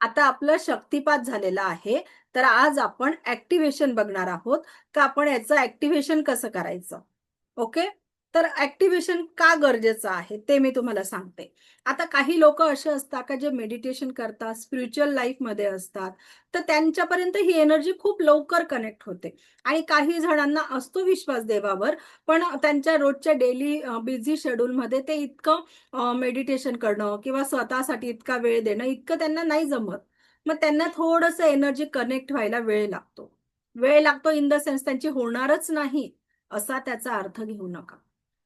आता आपलं शक्तिपात झालेला आहे. तर आज आपण ॲक्टिव्हेशन बघणार आहोत, का आपण याचं ॲक्टिव्हेशन कसं करायचं? ओके. तर ॲक्टिव्हेशन का गरजेचं आहे ते मी तुम्हाला सांगते. आता काही लोकं असे असतात का जे मेडिटेशन करतात, स्पिरिच्युअल लाईफमध्ये असतात, तर त्यांच्यापर्यंत ही एनर्जी खूप लवकर कनेक्ट होते आणि काही जणांना असतो विश्वास देवावर, पण त्यांच्या रोजच्या डेली बिझी शेड्यूलमध्ये ते इतकं मेडिटेशन करणं किंवा स्वतःसाठी इतका वेळ देणं इतकं त्यांना नाही जमत. मग त्यांना थोडंसं एनर्जी कनेक्ट व्हायला वेळ लागतो. वेळ लागतो इन द सेन्स त्यांची होणारच नाही, असा त्याचा अर्थ घेऊ नका.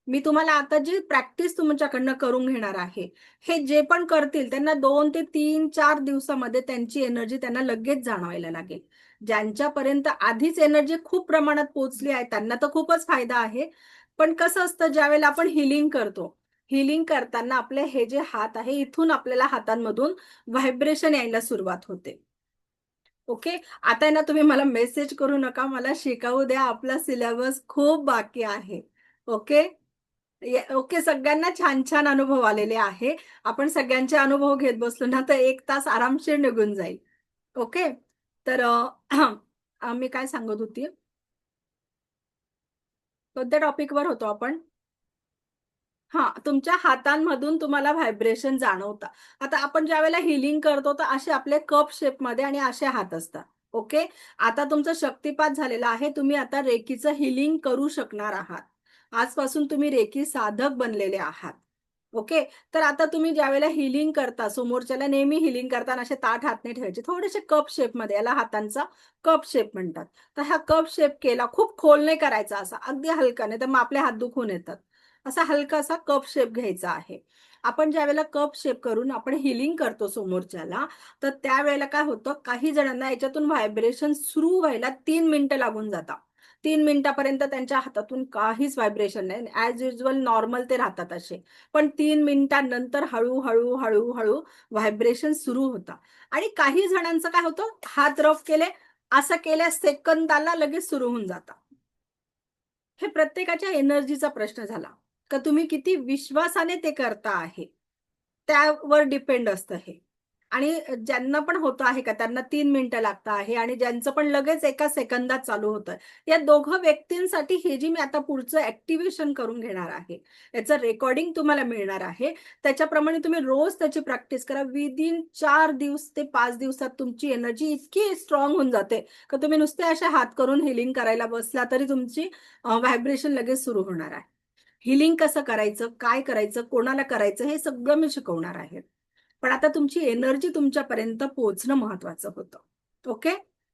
मी तुम्हाला आता जी प्रॅक्टिस तुमच्याकडनं करून घेणार आहे, हे जे पण करतील त्यांना 2 ते 3, 4 दिवसामध्ये त्यांची एनर्जी त्यांना लगेच जाणवायला लागेल. ज्यांच्यापर्यंत आधीच एनर्जी खूप प्रमाणात पोहोचली आहे, त्यांना तर खूपच फायदा आहे. पण कसं असतं ज्यावेळेला आपण हीलिंग करतो, हीलिंग करताना आपले हे जे हात आहे, इथून आपल्याला हातांमधून व्हायब्रेशन यायला सुरुवात होते. ओके. आता आहे ना तुम्ही मला मेसेज करू नका. मला शिकवू द्या. आपला सिलेबस खूप बाकी आहे. ओके. ओके. सगळ्यांना छान-छान अनुभव आलेले आहे. आपण सगळ्यांचे अनुभव घेत बसलो ना, तर 1 तास आरामशीर निघून जाईल. ओके. तर मी काय सांगत होती? कोणत्या टॉपिकवर होतो आपण? हां, तुमच्या हातांमधून तुम्हाला व्हायब्रेशन जाणवतात. आता आपण ज्यावेळेला हीलिंग करतो, तर असे आपले कप शेपमध्ये आणि असे हात असतात. ओके. आता तुमचा शक्तिपात झालेला आहे. तुम्ही आता रेकीचं हीलिंग करू शकणार आहात. आजपासून तुम्ही रेकी साधक बनलेले आहात. ओके. तर आता तुम्ही ज्यावेळेला हीलिंग करता, समोरच्याला नेहमी हीलिंग करताना असे ताठ हात नाही ठेवायचे. थोडेसे कप शेपमध्ये, याला हातांचा कप शेप म्हणतात. तर हा कप शेप केला, खूप खोल नाही करायचा असा, अगदी हलका, नाहीतर मग आपले हात दुखून येतात. असा हलकासा कप शेप घ्यायचा आहे. आपण ज्यावेळेला कप शेप करून आपण हीलिंग करतो समोरच्याला, तर त्यावेळेला काय होतं, काही जणांना याच्यातून व्हायब्रेशन सुरू व्हायला 3 मिनिटं लागून जातात. 3 मिनिटापर्यंत त्यांच्या हातातून काहीच व्हायब्रेशन नाही. ॲज युजुअल नॉर्मल ते राहतात असे. पण 3 मिनिटांनंतर हळू-हळू, हळू-हळू व्हायब्रेशन सुरू होतात आणि काही जणांचं काय होतं, हात रफ केले, असं केल्या सेकंदाला लगेच सुरू होऊन जातं. हे प्रत्येकाच्या एनर्जीचा प्रश्न झाला. का तुम्ही किती विश्वासाने ते करता आहे. त्यावर डिपेंड असतं हे. आणि ज्यांना पण होतं आहे का त्यांना 3 मिनिटं लागतं आहे आणि ज्यांचं पण लगेच एका सेकंदात चालू होतं. या दोघं व्यक्तींसाठी हे जी मी आता पुढचं ॲक्टिव्हेशन करून घेणार आहे. याचं रेकॉर्डिंग तुम्हाला मिळणार आहे. त्याच्याप्रमाणे तुम्ही रोज त्याची प्रॅक्टिस करा. विदिन 4 दिवस ते 5 दिवसात तुमची एनर्जी इतकी स्ट्राँग होऊन जाते, का तुम्ही नुसते असे हात करून हीलिंग करायला बसला तरी तुमची व्हायब्रेशन लगेच सुरू होणार आहे. हीलिंग कसं करायचं, काय करायचं, कोणाला करायचं हे सगळं मी शिकवणार आहे. पण आता तुमची एनर्जी तुमच्यापर्यंत पोहोचणं महत्वाचं होतं. ओके?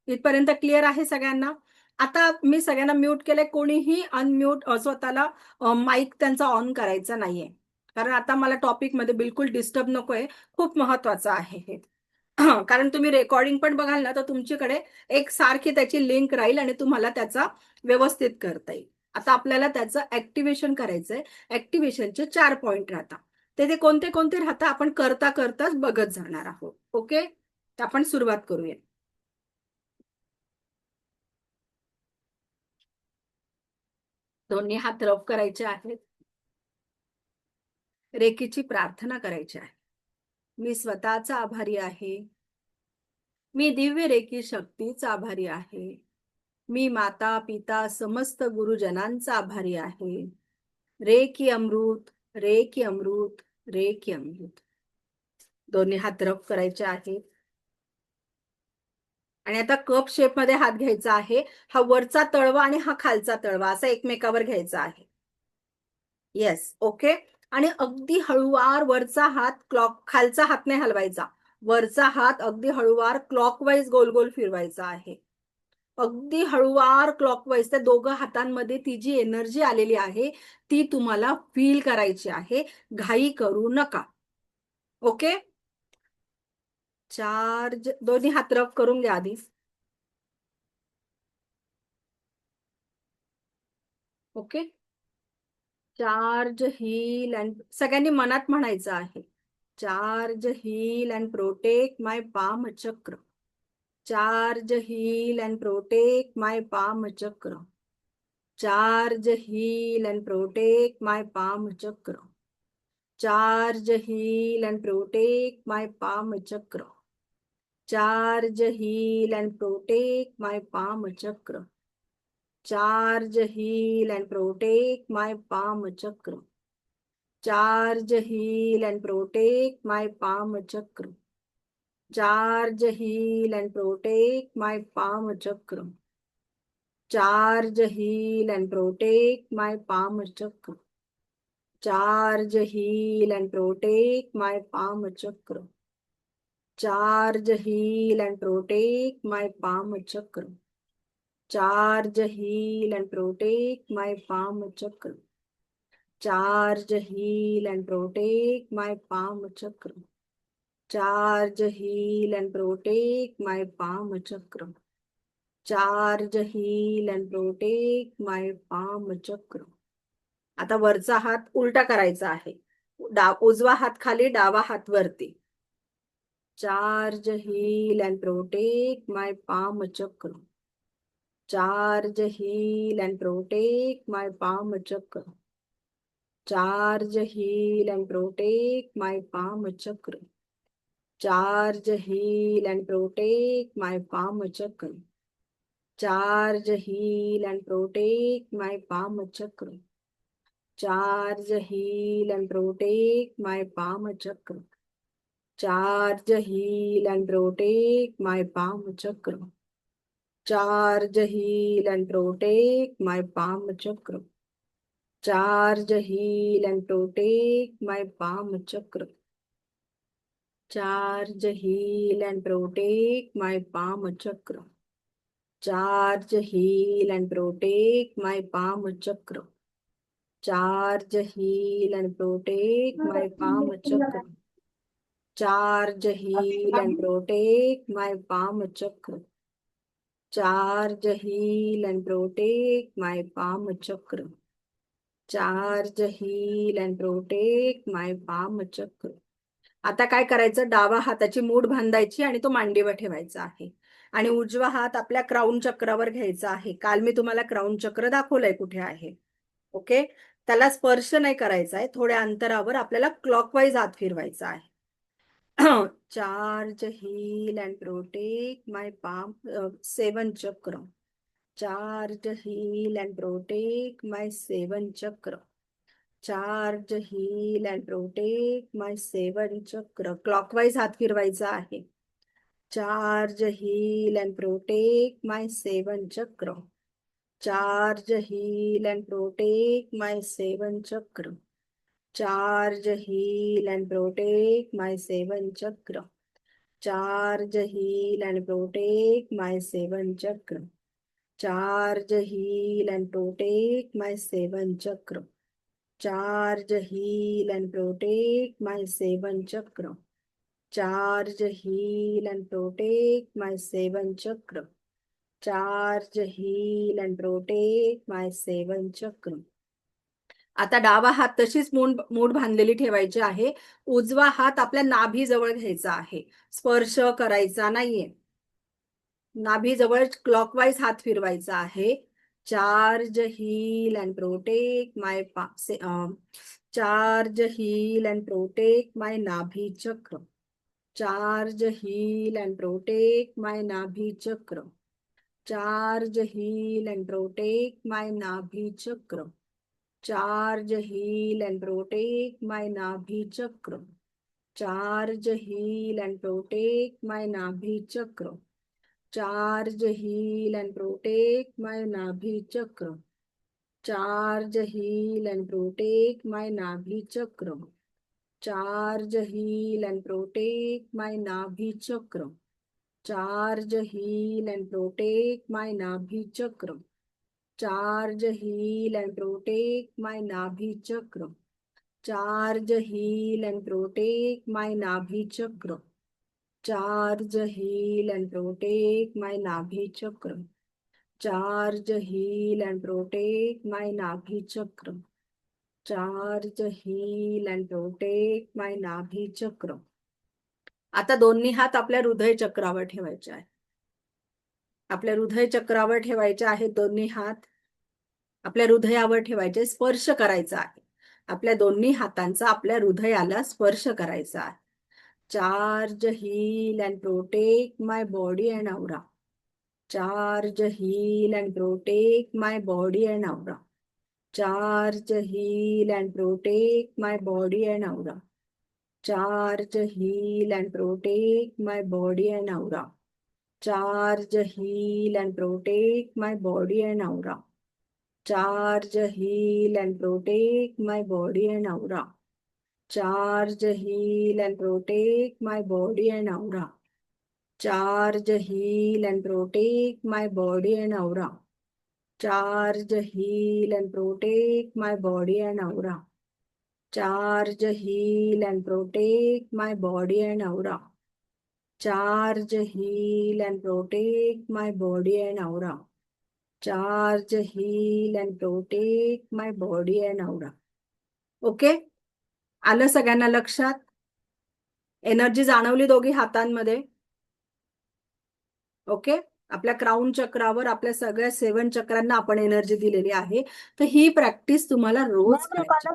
इथपर्यंत क्लिअर आहे सगळ्यांना? आता मी सगळ्यांना म्यूट केलंय. कोणीही अनम्यूट स्वतःला माईक त्यांचा ऑन करायचा नाहीये. कारण आता मला टॉपिकमध्ये बिलकुल डिस्टर्ब नकोय. खूप महत्वाचं आहे हे. कारण तुम्ही रेकॉर्डिंग पण बघाल ना, तर तुमच्याकडे एक सारखी त्याची लिंक राहील आणि तुम्हाला त्याचा व्यवस्थित करता येईल. आता आपल्याला त्याचं ॲक्टिव्हेशन करायचंय. ॲक्टिव्हेशनचे 4 पॉइंट राहतात. ते कोणते-कोणते राहतात आपण करता-करताच बघत जाणार आहोत. ओके? तर आपण सुरुवात करूया. दोन्ही हात रफ करायचे आहेत. रेकीची प्रार्थना करायची आहे. मी स्वतःचा आभारी आहे. मी दिव्य रेकी शक्तीचा आभारी आहे. मी माता-पिता समस्त गुरुजनांचा आभारी आहे. रे की अमृत, रे की अमृत, रे की अमृत. दोन्ही हात रफ करायचे आहेत. आणि आता कप शेपमध्ये हात घ्यायचा आहे. हा वरचा तळवा आणि हा खालचा तळवा असा एकमेकावर घ्यायचा आहे. Yes, okay. आणि अगदी हळूवार वरचा हात खालचा हात नाही हलवायचा. वरचा हात अगदी हळूवार क्लॉकवाईज गोल-गोल फिरवायचा आहे. अगदी हळूवार क्लॉकवाईज त्या दोघं हातांमध्ये ती जी एनर्जी आलेली आहे, ती तुम्हाला फील करायची आहे. घाई करू नका. ओके. चार्ज दोन्ही हात रफ करून घ्या आधी. ओके. चार्ज, हील अँड सगळ्यांनी मनात म्हणायचं आहे. Charge, heal and protect my palm chakra. Charge, heal and protect my palm chakra. Charge, heal and protect my palm chakra. Charge, heal and protect my palm chakra. Charge, heal and protect my palm chakra. Charge, heal and protect my palm chakra. Charge, heal and protect my palm chakra. Charge, heal and protect my palm chakra. Charge, heal and protect my palm chakra. Charge, heal and protect my palm chakra. Charge, heal and protect my palm chakra. Charge, heal and protect my palm chakra. Charge, heal and protect my palm chakra. Charge, heal and protect my palm chakra. Charge, heal and protect my palm chakra. आता वरचा हात उलटा करायचा आहे. उजवा हात खाली, डावा हात वरती. Charge, heal and protect my palm chakra. Charge, heal and protect my palm chakra. Charge, heal and protect my palm chakra. Charge, heal and protect my palm chakra. Charge, heal and protect my palm chakra. Charge, heal and protect my palm chakra. Charge, heal and protect my palm chakra. Charge, heal and protect my palm chakra. Charge, heal and protect my palm chakra. Charge, heal and protect my palm chakra. Charge, heal and protect my palm chakra. Charge, heal and protect my palm chakra. Charge, heal and protect my palm chakra. Charge, heal and protect my palm chakra. Charge, heal and protect my palm chakra. आता काय करायचं, डावा हाताची मूठ बांधायची आणि तो मांडीवर ठेवायचा आहे आणि उजवा हात आपल्या क्राऊन चक्रावर घ्यायचा आहे. काल मी तुम्हाला क्राऊन चक्र दाखवलंय कुठे आहे. ओके, त्याला स्पर्श नाही करायचा आहे. थोड्या अंतरावर आपल्याला क्लॉकवाईज हात फिरवायचा आहे. Charge, heal and protect my palm, 7 chakra. Charge, heal and protect my 7 chakra. Charge, heal and protect my 7 chakra. Clockwise हात फिरवायचा आहे. Charge, heal and protect my 7 chakra. Charge, heal and protect my 7 chakra. Charge, heal and protect my 7 chakra. Charge, heal and protect my 7 chakra. Charge, heal and protect my 7 chakra. Charge, heal and protect my 7 chakra. Charge, heal and protect my 7 chakra. Charge, heal and protect my 7 chakra. आता डावा हात तशीच मूठ बांधलेली ठेवायची आहे. उजवा हात आपल्या नाभीजवळ घ्यायचा आहे. स्पर्श करायचा नाहीये. नाभीजवळ क्लॉकवाईज हात फिरवायचा आहे. Charge, heal and protect my charge, heal and protect my nabhi chakra. Charge, heal and protect my nabhi chakra. Charge, heal and protect my nabhi chakra. Charge, heal and protect my Nabhi chakra. Charge, heal and protect my Nabhi chakra. Charge, heal and protect my Nabhi chakra. Charge, heal and protect my Nabhi chakra. Charge, heal and protect my Nabhi chakra. Charge, heal and protect my Nabhi chakra. Charge, heal and protect my Nabhi chakra. Charge, heal and protect my Nabhi chakra. Charge, heal and protect my Nabhi chakra. Charge, heal and protect my Nabhi chakra. Charge, heal and protect my Nabhi chakra. आता दोन्ही हात आपल्या हृदय चक्रावर ठेवायचे आहे. आपल्या हृदय चक्रावर ठेवायचे आहेत दोन्ही हात. आपल्या हृदयावर ठेवायचे. स्पर्श करायचा आहे. आपल्या दोन्ही हातांचा आपल्या हृदयाला स्पर्श करायचा आहे. Charge, heal and protect my body and aura. Charge, heal and protect my body and aura. Charge, heal and protect my body and aura. Charge, heal and protect my body and aura. Charge, heal and protect my body and aura. Charge, heal and protect my body and aura. Charge, heal and protect my body and aura. Charge, heal and protect my body and aura. Charge, heal and protect my body and aura. Charge, heal and protect my body and aura. Charge, heal and protect my body and aura. Charge, heal and protect my body and aura. Okay, आलं सगळ्यांना लक्षात? Energy जाणवली दोघी हातांमध्ये? Okay, आपल्या crown चक्रावर आपल्या सगळ्या 7 चक्रांना आपण energy दिलेली आहे. तर ही प्रॅक्टिस तुम्हाला रोज करायची.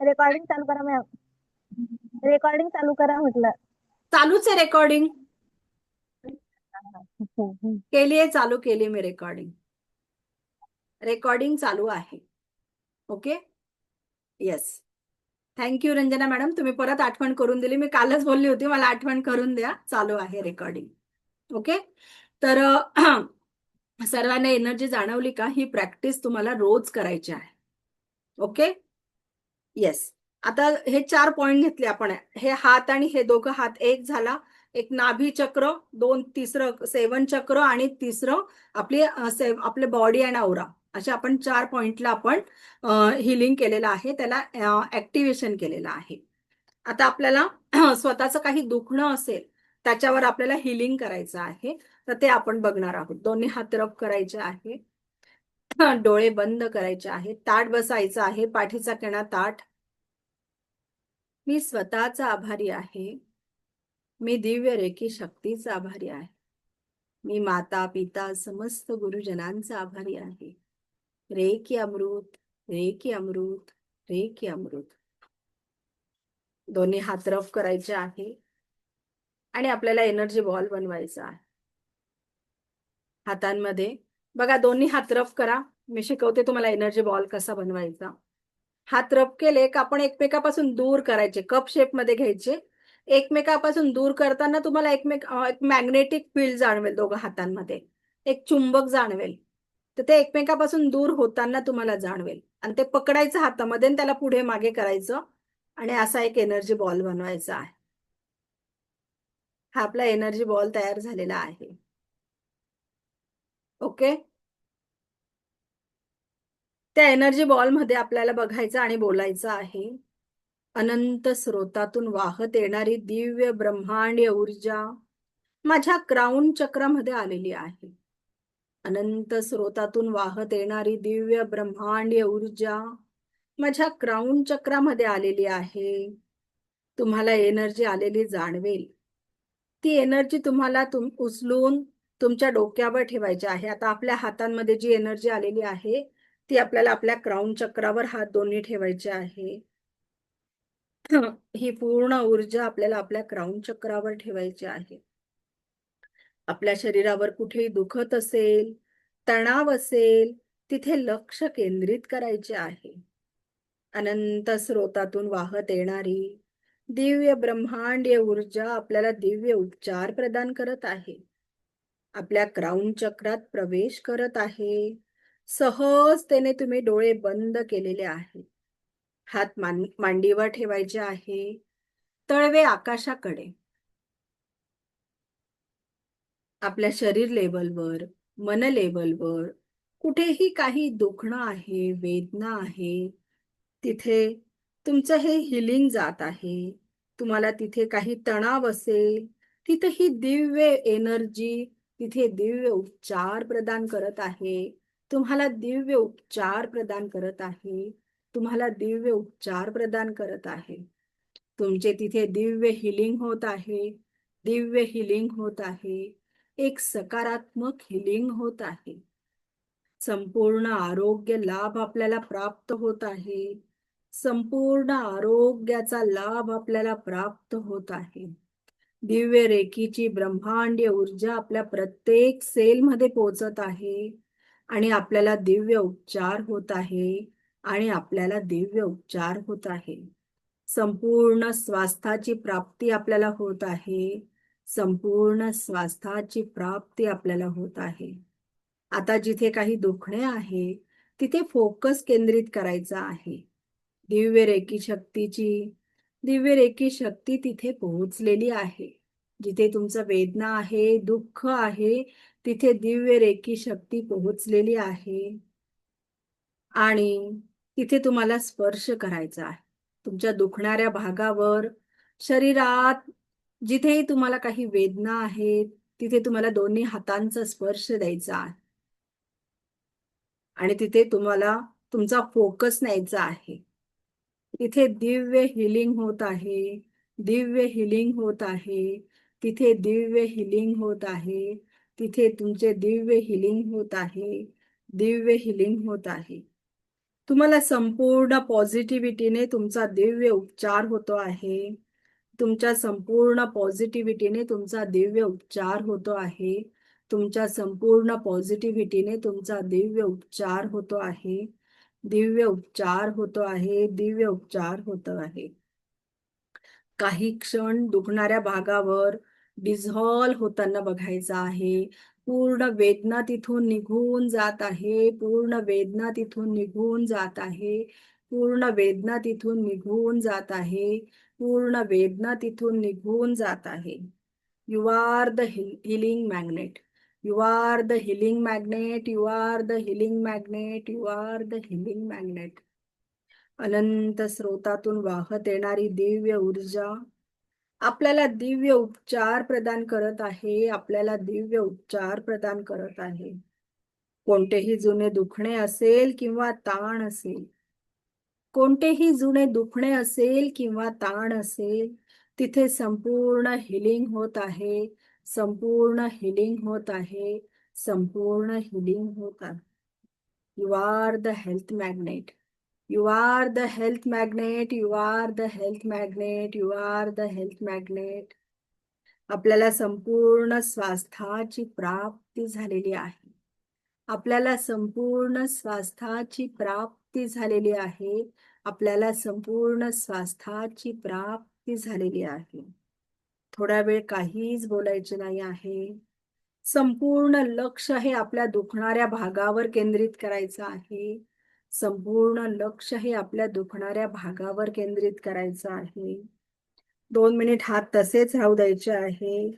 रेकॉर्डिंग चालू करा मॅम. रेकॉर्डिंग चालू करा म्हटलं. चालूच आहे रेकॉर्डिंग. केलीये, चालू केली मी रेकॉर्डिंग. रेकॉर्डिंग चालू आहे. Okay, yes. Thank you Ranjana madam, तुम्ही परत आठवण करून दिली. मी कालच बोलली होती, मला आठवण करून द्या. चालू आहे रेकॉर्डिंग. ओके, तर सर्वांना एनर्जी जाणवली का? ही प्रॅक्टिस तुम्हाला रोज करायची आहे. Okay, yes. आता हे 4 पॉइंट घेतले आपण. हे हात आणि हे दोघं हात एक झाला. एक नाभी चक्र, 2 तिसरं 7 चक्र आणि तिसरं आपले बॉडी अँड औरा. अशा आपण 4 पॉइंटला आपण हिलिंग केलेलं आहे, त्याला ऍक्टिव्हेशन केलेलं आहे. आता आपल्याला स्वतःचं काही दुखणं असेल त्याच्यावर आपल्याला हिलिंग करायचं आहे, तर ते आपण बघणार आहोत. दोन्ही हात रब करायचे आहे, डोळे बंद करायचे आहे, ताठ बसायचं आहे, पाठीचा कणा ताठ. मी स्वतःचा आभारी आहे. मी दिव्य रेखी शक्तीचा आभारी आहे. मी माता पिता समस्त गुरुजनांचा आभारी आहे. रेकी अमृत, रेकी अमृत, रेकी अमृत. दोन्ही हात रफ करायचे आहे आणि आपल्याला एनर्जी बॉल बनवायचा आहे हातांमध्ये. बघा, दोन्ही हात रफ करा. मी शिकवते तुम्हाला एनर्जी बॉल कसा बनवायचा. हात रफ केले का आपण एकमेकापासून दूर करायचे, कप शेप मध्ये घ्यायचे. एकमेकापासून दूर करताना तुम्हाला एक मॅग्नेटिक फील्ड जाणवेल दोघं हातांमध्ये, एक चुंबक जाणवेल. तर ते एकमेकापासून दूर होताना तुम्हाला जाणवेल आणि ते पकडायचं हातामध्ये आणि त्याला पुढे मागे करायचं आणि असा एक एनर्जी बॉल बनवायचा आहे. हा आपला एनर्जी बॉल तयार झालेला आहे. ओके, त्या एनर्जी बॉल मध्ये आपल्याला बघायचं आणि बोलायचं आहे. अनंत स्रोतातून वाहत येणारी दिव्य ब्रह्मांडीय ऊर्जा माझ्या क्राऊन चक्रामध्ये आलेली आहे. अनंत स्रोतातून वाहत येणारी दिव्य ब्रह्मांडीय ऊर्जा माझ्या क्राऊन चक्रामध्ये आलेली आहे. तुम्हाला एनर्जी आलेली जाणवेल. ती एनर्जी तुम्हाला उचलून तुमच्या डोक्यावर ठेवायची आहे. आता आपल्या हातांमध्ये जी एनर्जी आलेली आहे ती आपल्याला आपल्या क्राऊन चक्रावर हात दोन्ही ठेवायचे आहे. ही पूर्ण ऊर्जा आपल्याला आपल्या क्राऊन चक्रावर ठेवायची आहे. आपल्या शरीरावर कुठेही दुखत असेल, तणाव असेल, तिथे लक्ष केंद्रित करायचे आहे. अनंत स्रोतातून वाहत येणारी दिव्य ब्रह्मांडीय ऊर्जा आपल्याला दिव्य उपचार प्रदान करत आहे. आपल्या क्राऊन चक्रात प्रवेश करत आहे. सहजतेने तुम्ही डोळे बंद केलेले आहेत. हात मांडीवर ठेवायचे आहे, तळवे आकाशाकडे. आपल्या शरीर लेवलवर, मन लेवलवर कुठेही काही दुखणं आहे, वेदना आहे, तिथे तुमचं हे हिलिंग जात आहे. तुम्हाला तिथे काही तणाव असेल, तिथे ही दिव्य एनर्जी तिथे दिव्य उपचार प्रदान करत आहे. तुम्हाला दिव्य उपचार प्रदान करत आहे. तुम्हाला दिव्य उपचार प्रदान करत आहे. तुमचे तिथे दिव्य हिलिंग होत आहे. दिव्य हिलिंग होत आहे. एक सकारात्मक हिलिंग होत आहे. संपूर्ण आरोग्य लाभ आपल्याला प्राप्त होत आहे. संपूर्ण आरोग्याचा लाभ आपल्याला प्राप्त होत आहे. दिव्य रेखीची ब्रह्मांडीय ऊर्जा आपल्या प्रत्येक सेलमध्ये पोहोचत आहे आणि आपल्याला दिव्य उपचार होत आहे आणि आपल्याला दिव्य उपचार होत आहे. संपूर्ण स्वास्थ्याची प्राप्ती आपल्याला होत आहे. संपूर्ण स्वास्थ्याची प्राप्ती आपल्याला होत आहे. आता जिथे काही दुखणे आहे तिथे फोकस केंद्रित करायचा आहे. दिव्य रेकी शक्तीची दिव्य रेकी शक्ती तिथे पोहोचलेली आहे. जिथे तुमचं वेदना आहे, दुःख आहे, तिथे दिव्य रेकी शक्ती पोहोचलेली आहे आणि तिथे तुम्हाला स्पर्श करायचा आहे. तुमच्या दुखणाऱ्या भागावर, शरीरात जिथेही तुम्हाला काही वेदना आहेत, तिथे तुम्हाला दोन्ही हातांचा स्पर्श द्यायचा आहे आणि तिथे तुम्हाला तुमचा फोकस न्यायचा आहे. तिथे दिव्य हिलिंग होत आहे. दिव्य हिलिंग होत आहे. तिथे दिव्य हिलिंग होत आहे. तिथे तुमचे दिव्य हिलिंग होत आहे. दिव्य हिलिंग होत आहे. तुम्हाला संपूर्ण पॉझिटिव्हिटीने तुमचा दिव्य उपचार होतो आहे. तुमच्या संपूर्ण पॉझिटिव्हिटीने तुमचा दिव्य उपचार होतो आहे. तुमच्या संपूर्ण पॉझिटिव्हिटीने तुमचा दिव्य उपचार होतो आहे. दिव्य उपचार होतो आहे. दिव्य उपचार होतो आहे. काही क्षण दुखणाऱ्या भागावर डिझॉल्व होताना बघायचा आहे. पूर्ण वेदना तिथून निघून जात आहे. पूर्ण वेदना तिथून निघून जात आहे. पूर्ण वेदना तिथून निघून जात आहे. पूर्ण वेदना तिथून निघून जात आहे. You are the healing magnet. You are the healing magnet. You are the healing magnet. You are the healing magnet. अनंत स्रोतातून वाहत येणारी दिव्य ऊर्जा आपल्याला दिव्य उपचार प्रदान करत आहे. आपल्याला दिव्य उपचार प्रदान करत आहे. कोणतेही जुने दुखणे असेल किंवा ताण असेल, कोणतेही जुने दुखणे असेल किंवा ताण असेल, तिथे संपूर्ण हिलिंग होत आहे. संपूर्ण हिलिंग होत आहे. संपूर्ण हिलिंग होत आहे. You are the health magnet. You are the health magnet. You are the health magnet. You are the health magnet. आपल्याला संपूर्ण स्वास्थ्याची प्राप्ती झालेली आहे. आपल्याला संपूर्ण स्वास्थ्याची प्राप्ती झालेली आहे. आपल्याला संपूर्ण स्वास्थ्याची प्राप्ती झालेली आहे. थोडा वेळ काहीच बोलायचे नाही आहे. संपूर्ण लक्ष हे आपल्या दुखणाऱ्या भागावर केंद्रित करायचं आहे. संपूर्ण लक्ष हे आपल्या दुखणाऱ्या भागावर केंद्रित करायचं आहे. 2 मिनिट हात तसेच राहू द्यायचे आहे.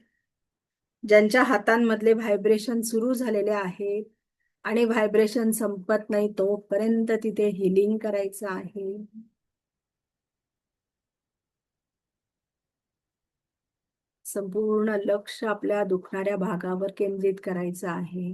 ज्यांच्या हातांमधले व्हायब्रेशन सुरू झालेले आहेत आणि व्हायब्रेशन संपत नाही तोपर्यंत तिथे हिलिंग करायचं आहे. संपूर्ण लक्ष आपल्या दुखणाऱ्या भागावर केंद्रित करायचं आहे.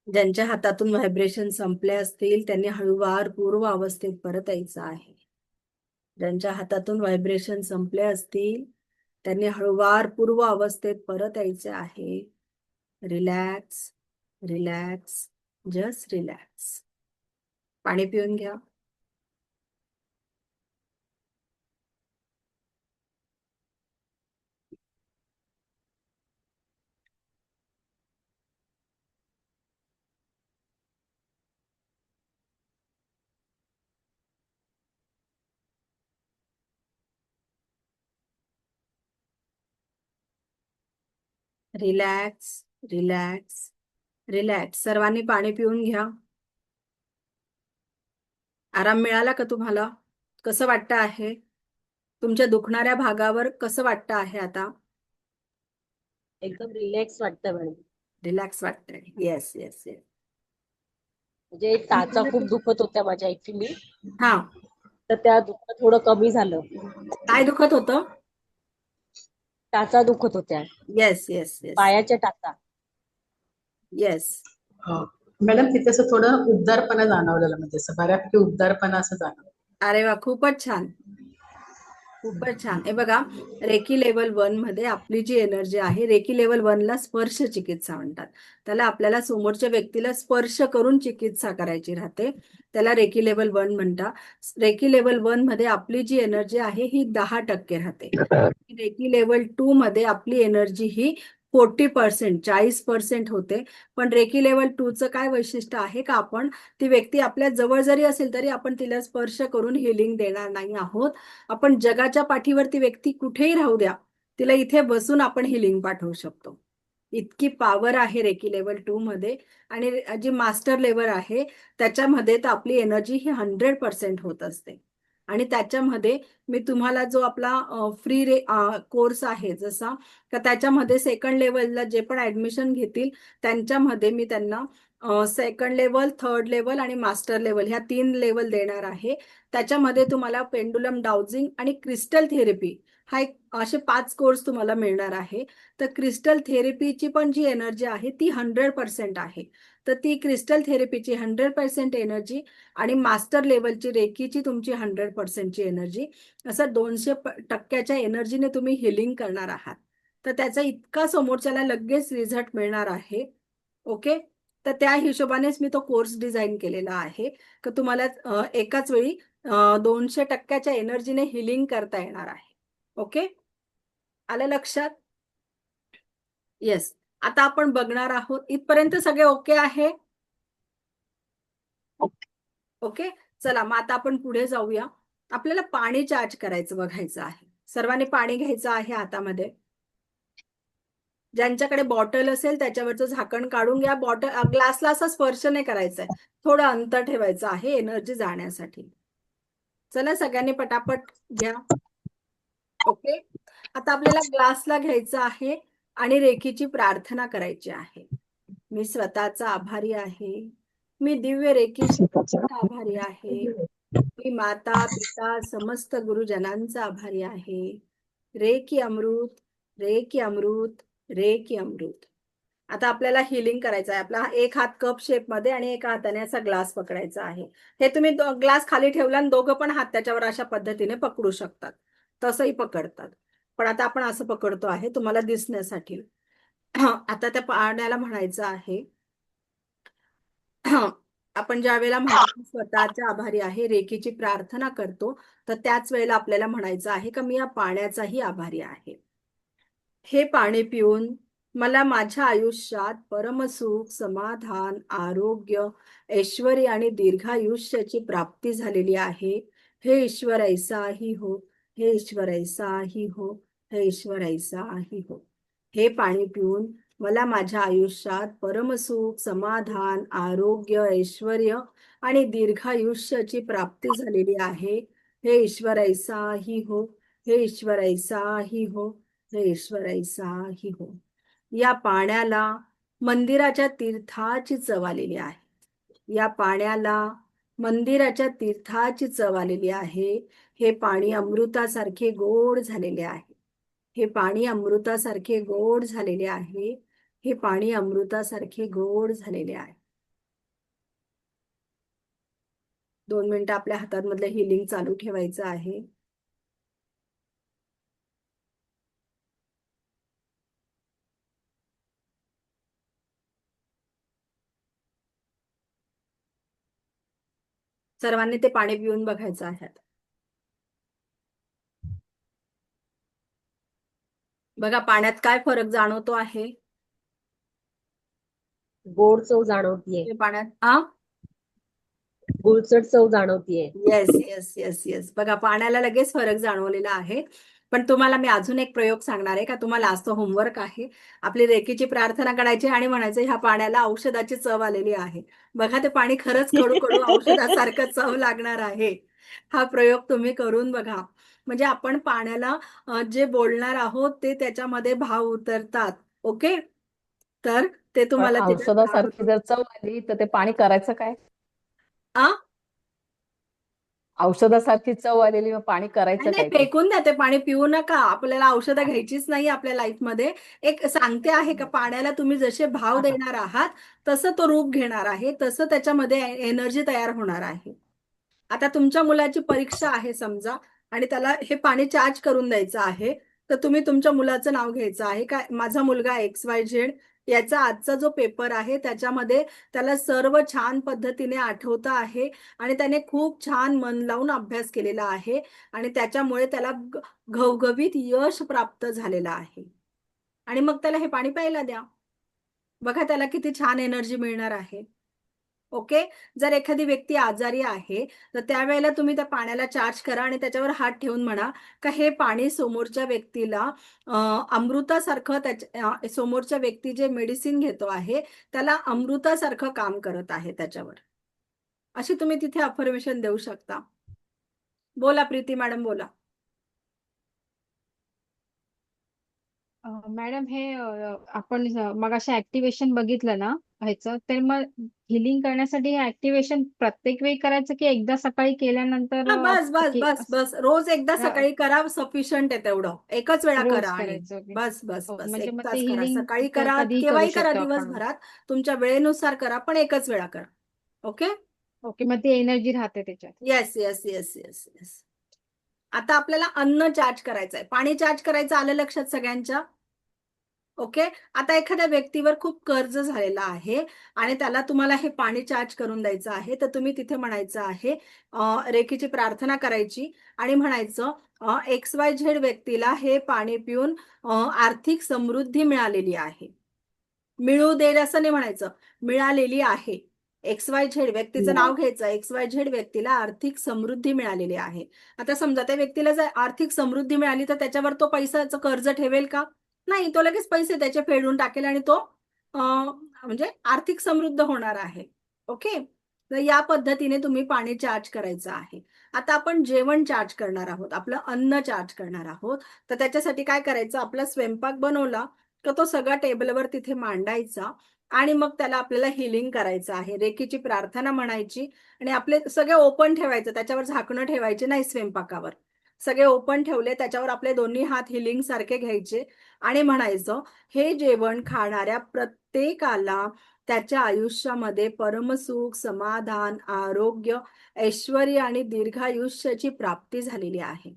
ज्यांच्या हातातून व्हायब्रेशन संपले असतील त्यांनी हळूवार पूर्व अवस्थेत परत यायचं आहे. ज्यांच्या हातातून व्हायब्रेशन संपले असतील त्यांनी हळूवार पूर्व अवस्थेत परत यायचे आहे. Relax, relax, just relax. पाणी पिऊन घ्या. Relax, relax, relax. सर्वांनी पाणी पिऊन घ्या. आराम मिळाला का तुम्हाला? कसं वाटतं आहे? तुमच्या दुखणाऱ्या भागावर कसं वाटतं आहे आता? एकदम रिलॅक्स वाटतं मॅडम. रिलॅक्स वाटतंय. Yes yes yes. म्हणजे टाचा खूप दुखत होत्या माझ्या ऍक्च्युली, हा, तर त्या दुखणं थोडं कमी झालं. काय दुखत होतं? टाचा दुखत होत्या, येस येस येस पायाच्या टाचा. येस. मॅडम तिथे असं थोडं उबदारपणा जाणवलेला, म्हणजे असं बऱ्यापैकी उबदारपणा असं जाणवलं. अरे वा, खूपच छान, खूपच छान. हे बघा, रेकी लेवल 1 मध्ये आपली जी एनर्जी आहे, रेकी लेवल 1 ला स्पर्श चिकित्सा म्हणतात. त्याला आपल्याला समोरच्या व्यक्तीला स्पर्श करून चिकित्सा करायची राहते. त्याला रेकी लेवल 1 म्हणतात. रेकी लेवल 1 मध्ये आपली जी एनर्जी आहे ही 10% राहते. रेकी लेवल 2 मध्ये आपली एनर्जी ही 40%, 40% होते. पण रेकी लेवल 2 चं काय वैशिष्ट्य आहे का, आपण ती व्यक्ती आपल्या जवळ जरी असेल तरी आपण तिला स्पर्श करून हिलिंग देणार नाही आहोत. आपण जगाच्या पाठीवरती व्यक्ती कुठेही राहू द्या, तिला इथे बसून आपण हिलिंग पाठवू शकतो. इतकी पॉवर आहे रेकी लेवल 2 मध्ये. आणि जी मास्टर लेवल आहे त्याच्यामध्ये तर आपली एनर्जी ही 100% होत असते. आणि त्याच्यामध्ये मी तुम्हाला जो आपला फ्री कोर्स आहे जसा, का त्याच्यामध्ये सेकंड लेवलला जे पण ऍडमिशन घेतील त्यांच्यामध्ये मी त्यांना सेकंड लेवल, थर्ड लेवल आणि मास्टर लेवल ह्या 3 लेवल देणार आहे. त्याच्यामध्ये तुम्हाला पेंडुलम डाउजिंग आणि क्रिस्टल थेरपी हा एक असे 5 कोर्स तुम्हाला मिळणार आहे. तर क्रिस्टल थेरपीची पण जी एनर्जी आहे ती 100% आहे. तर ती क्रिस्टल थेरपीची 100% एनर्जी आणि मास्टर लेवलची रेकीची तुमची 100% ची एनर्जी, असं 200% एनर्जीने तुम्ही हिलिंग करणार आहात. तर त्याचा इतका समोरच्याला लगेच रिझल्ट मिळणार आहे. ओके. तर त्या हिशोबानेच मी तो कोर्स डिझाईन केलेला आहे, की तुम्हाला एकाच वेळी 200% एनर्जीने हिलिंग करता येणार आहे. ओके, आलं लक्षात? येस. आता आपण बघणार आहोत, इथपर्यंत सगळे ओके आहे? ओके. चला मग आता आपण पुढे जाऊया. आपल्याला पाणी चार्ज करायचं बघायचं आहे. सर्वांनी पाणी घ्यायचं आहे हातामध्ये. ज्यांच्याकडे बॉटल असेल त्याच्यावरचं झाकण काढून घ्या. ग्लासला असा स्पर्श नाही करायचा आहे, थोडं अंतर ठेवायचं आहे एनर्जी जाण्यासाठी. चला सगळ्यांनी पटापट घ्या. ओके. आता आपल्याला ग्लासला घ्यायचं आहे आणि रेकीची प्रार्थना करायची आहे. मी स्वतःचा आभारी आहे. मी दिव्य रेकी शक्तीचा आभारी आहे. मी माता पिता समस्त गुरुजनांचा आभारी आहे. रे की अमृत, रे की अमृत, रे की अमृत. आता आपल्याला हिलिंग करायचं आहे. आपला एक हात कप शेप मध्ये आणि एका हाताने असा ग्लास पकडायचा आहे. हे तुम्ही ग्लास खाली ठेवला आणि दोघं पण हात त्याच्यावर अशा पद्धतीने पकडू शकतात, तसंही पकडतात. पण आता आपण असं पकडतो आहे तुम्हाला दिसण्यासाठी. आता त्या पाण्याला म्हणायचं आहे, आपण ज्या वेळेला म्हणतो स्वतःच्या आभारी आहे, रेकीची प्रार्थना करतो, तर त्याच वेळेला आपल्याला म्हणायचं आहे का मी या पाण्याचाही आभारी आहे. हे पाणी पिऊन मला माझ्या आयुष्यात परमसुख, समाधान, आरोग्य, ऐश्वर्य आणि दीर्घायुष्याची प्राप्ती झालेली आहे. हे ईश्वर ऐसाही हो, हे ईश्वर ऐसाही हो, हे ईश्वर ऐसाही हो. हे पाणी पिऊन मला माझ्या आयुष्यात परमसुख, समाधान, आरोग्य, ऐश्वर्य आणि दीर्घायुष्याची प्राप्ती झालेली आहे. हे ईश्वर ऐसाही हो, हे ईश्वर ऐसाही हो, हे ईश्वर ऐसाही हो. या पाण्याला मंदिराच्या तीर्थाची चव आलेली आहे. या पाण्याला मंदिराच्या तीर्थाची चव आलेली आहे. हे पाणी अमृतासारखे गोड झालेले आहे. हे पाणी अमृतासारखे गोड झालेले आहे. हे पाणी अमृतासारखे गोड झालेले आहे. 2 मिनिटं आपल्या हातांमधलं हिलिंग चालू ठेवायचं आहे. सर्वांनी ते पाणी पिऊन बघायचं आहे. बघा पाण्यात काय फरक जाणवतो आहे. गोड चव जाणवतीये, ते पाण्यात गुळचट चव जाणवतीये. Yes yes yes yes. बघा पाण्याला लगेच फरक जाणवलेला आहे. पण तुम्हाला मी अजून एक प्रयोग सांगणार आहे का तुम्हाला आज तो होमवर्क आहे. आपली रेकीची प्रार्थना करायची आणि म्हणायचं ह्या पाण्याला औषधाची चव आलेली आहे. बघा ते पाणी खरंच कडू कडू औषधासारखं चव लागणार आहे. हा प्रयोग तुम्ही करून बघा. म्हणजे आपण पाण्याला जे बोलणार आहोत ते त्याच्यामध्ये भाव उतरतात. ओके, तर ते पण तुम्हाला त्याच्यात औषधासारखी जर चव आली तर ते पाणी करायचं काय? आ? औषधासारखी चव आलेली मग पाणी नाही करायचं नाही, काय ते? फेकून द्या ते पाणी, पिऊ नका. आपल्याला औषधं घ्यायचीच नाही आपल्या लाईफमध्ये. एक सांगते आहे का पाण्याला तुम्ही जसे भाव हा, हा. देणार आहात तसं तो रूप घेणार आहे, तसं त्याच्यामध्ये एनर्जी तयार होणार आहे. आता तुमच्या मुलाची परीक्षा आहे समजा आणि त्याला हे पाणी चार्ज करून द्यायचं आहे, तर तुम्ही तुमच्या मुलाचं नाव घ्यायचं आहे काय माझा मुलगा XYZ याचा आजचा जो पेपर आहे त्याच्यामध्ये त्याला सर्व छान पद्धतीने आठवतं आहे आणि त्याने खूप छान मन लावून अभ्यास केलेला आहे आणि त्याच्यामुळे त्याला घवघवीत यश प्राप्त झालेलं आहे. आणि मग त्याला हे पाणी प्यायला द्या. बघा त्याला किती छान एनर्जी मिळणार आहे. ओके, जर एखादी व्यक्ती आजारी आहे तर त्यावेळेला तुम्ही त्या पाण्याला चार्ज करा आणि त्याच्यावर हात ठेवून म्हणा का हे पाणी समोरच्या व्यक्तीला अमृतासारखं समोरच्या व्यक्ती जे मेडिसिन घेतो आहे त्याला अमृतासारखं काम करत आहे त्याच्यावर. अशी तुम्ही तिथे अफर्मेशन देऊ शकता. बोला प्रीती मॅडम, बोला. मॅडम हे आपण मगाशी ऍक्टिव्हेशन बघितलं ना ह्याचं, तर मग हिलिंग करण्यासाठी हे ऍक्टिव्हेशन प्रत्येक वेळी करायचं की एकदा सकाळी केल्यानंतर हा, बस बस बस बस, रोज एकदा रा- सकाळी करा, सफिशियंट आहे तेवढं. एकच वेळा रोज करा आणि करायचं okay. बस बस हो, बस, म्हणजे एक मग ते तास करा. हिलिंग सकाळी करा, कधीही करू केव्हाही करा, शकतो आपण. दिवसभरात तुमच्या वेळेनुसार करा, पण एकच वेळा करा. ओके, ओके, मग ती एनर्जी राहते त्याच्यात. Yes yes yes yes yes. आता आपल्याला अन्न चार्ज करायचं आहे, पाणी चार्ज करायचं, आलं लक्षात सगळ्यांच्या? ओके, आता एखाद्या व्यक्तीवर खूप कर्ज झालेला आहे आणि त्याला तुम्हाला हे पाणी चार्ज करून द्यायचं आहे, तर तुम्ही तिथे म्हणायचं आहे रेकीची प्रार्थना करायची आणि म्हणायचं XYZ व्यक्तीला हे पाणी पिऊन आर्थिक समृद्धी मिळालेली आहे. मिळू दे असं नाही म्हणायचं, मिळालेली आहे. XYZ व्यक्तीचं नाव घ्यायचं, XYZ व्यक्तीला आर्थिक समृद्धी मिळालेली आहे. आता समजा त्या व्यक्तीला जर आर्थिक समृद्धी मिळाली तर त्याच्यावर तो पैशाचं कर्ज ठेवेल का? नाही, तो लगेच पैसे त्याचे फेडून टाकेल आणि तो म्हणजे आर्थिक समृद्ध होणार आहे. ओके, तर या पद्धतीने तुम्ही पाणी चार्ज करायचं आहे. आता आपण जेवण चार्ज करणार आहोत, आपलं अन्न चार्ज करणार आहोत, तर त्याच्यासाठी काय करायचं, आपला स्वयंपाक बनवला तर तो सगळा टेबलवर तिथे मांडायचा आणि मग त्याला आपल्याला हिलिंग करायचं आहे. रेकीची प्रार्थना म्हणायची आणि आपले सगळे ओपन ठेवायचं, त्याच्यावर झाकणं ठेवायचे नाही स्वयंपाकावर. सगळे ओपन ठेवले, त्याच्यावर आपले दोन्ही हात हिलिंग सारखे घ्यायचे आणि म्हणायचं हे जेवण खाणाऱ्या प्रत्येकाला त्याच्या आयुष्यामध्ये परमसुख, समाधान, आरोग्य, ऐश्वर्य आणि दीर्घायुष्याची प्राप्ती झालेली आहे.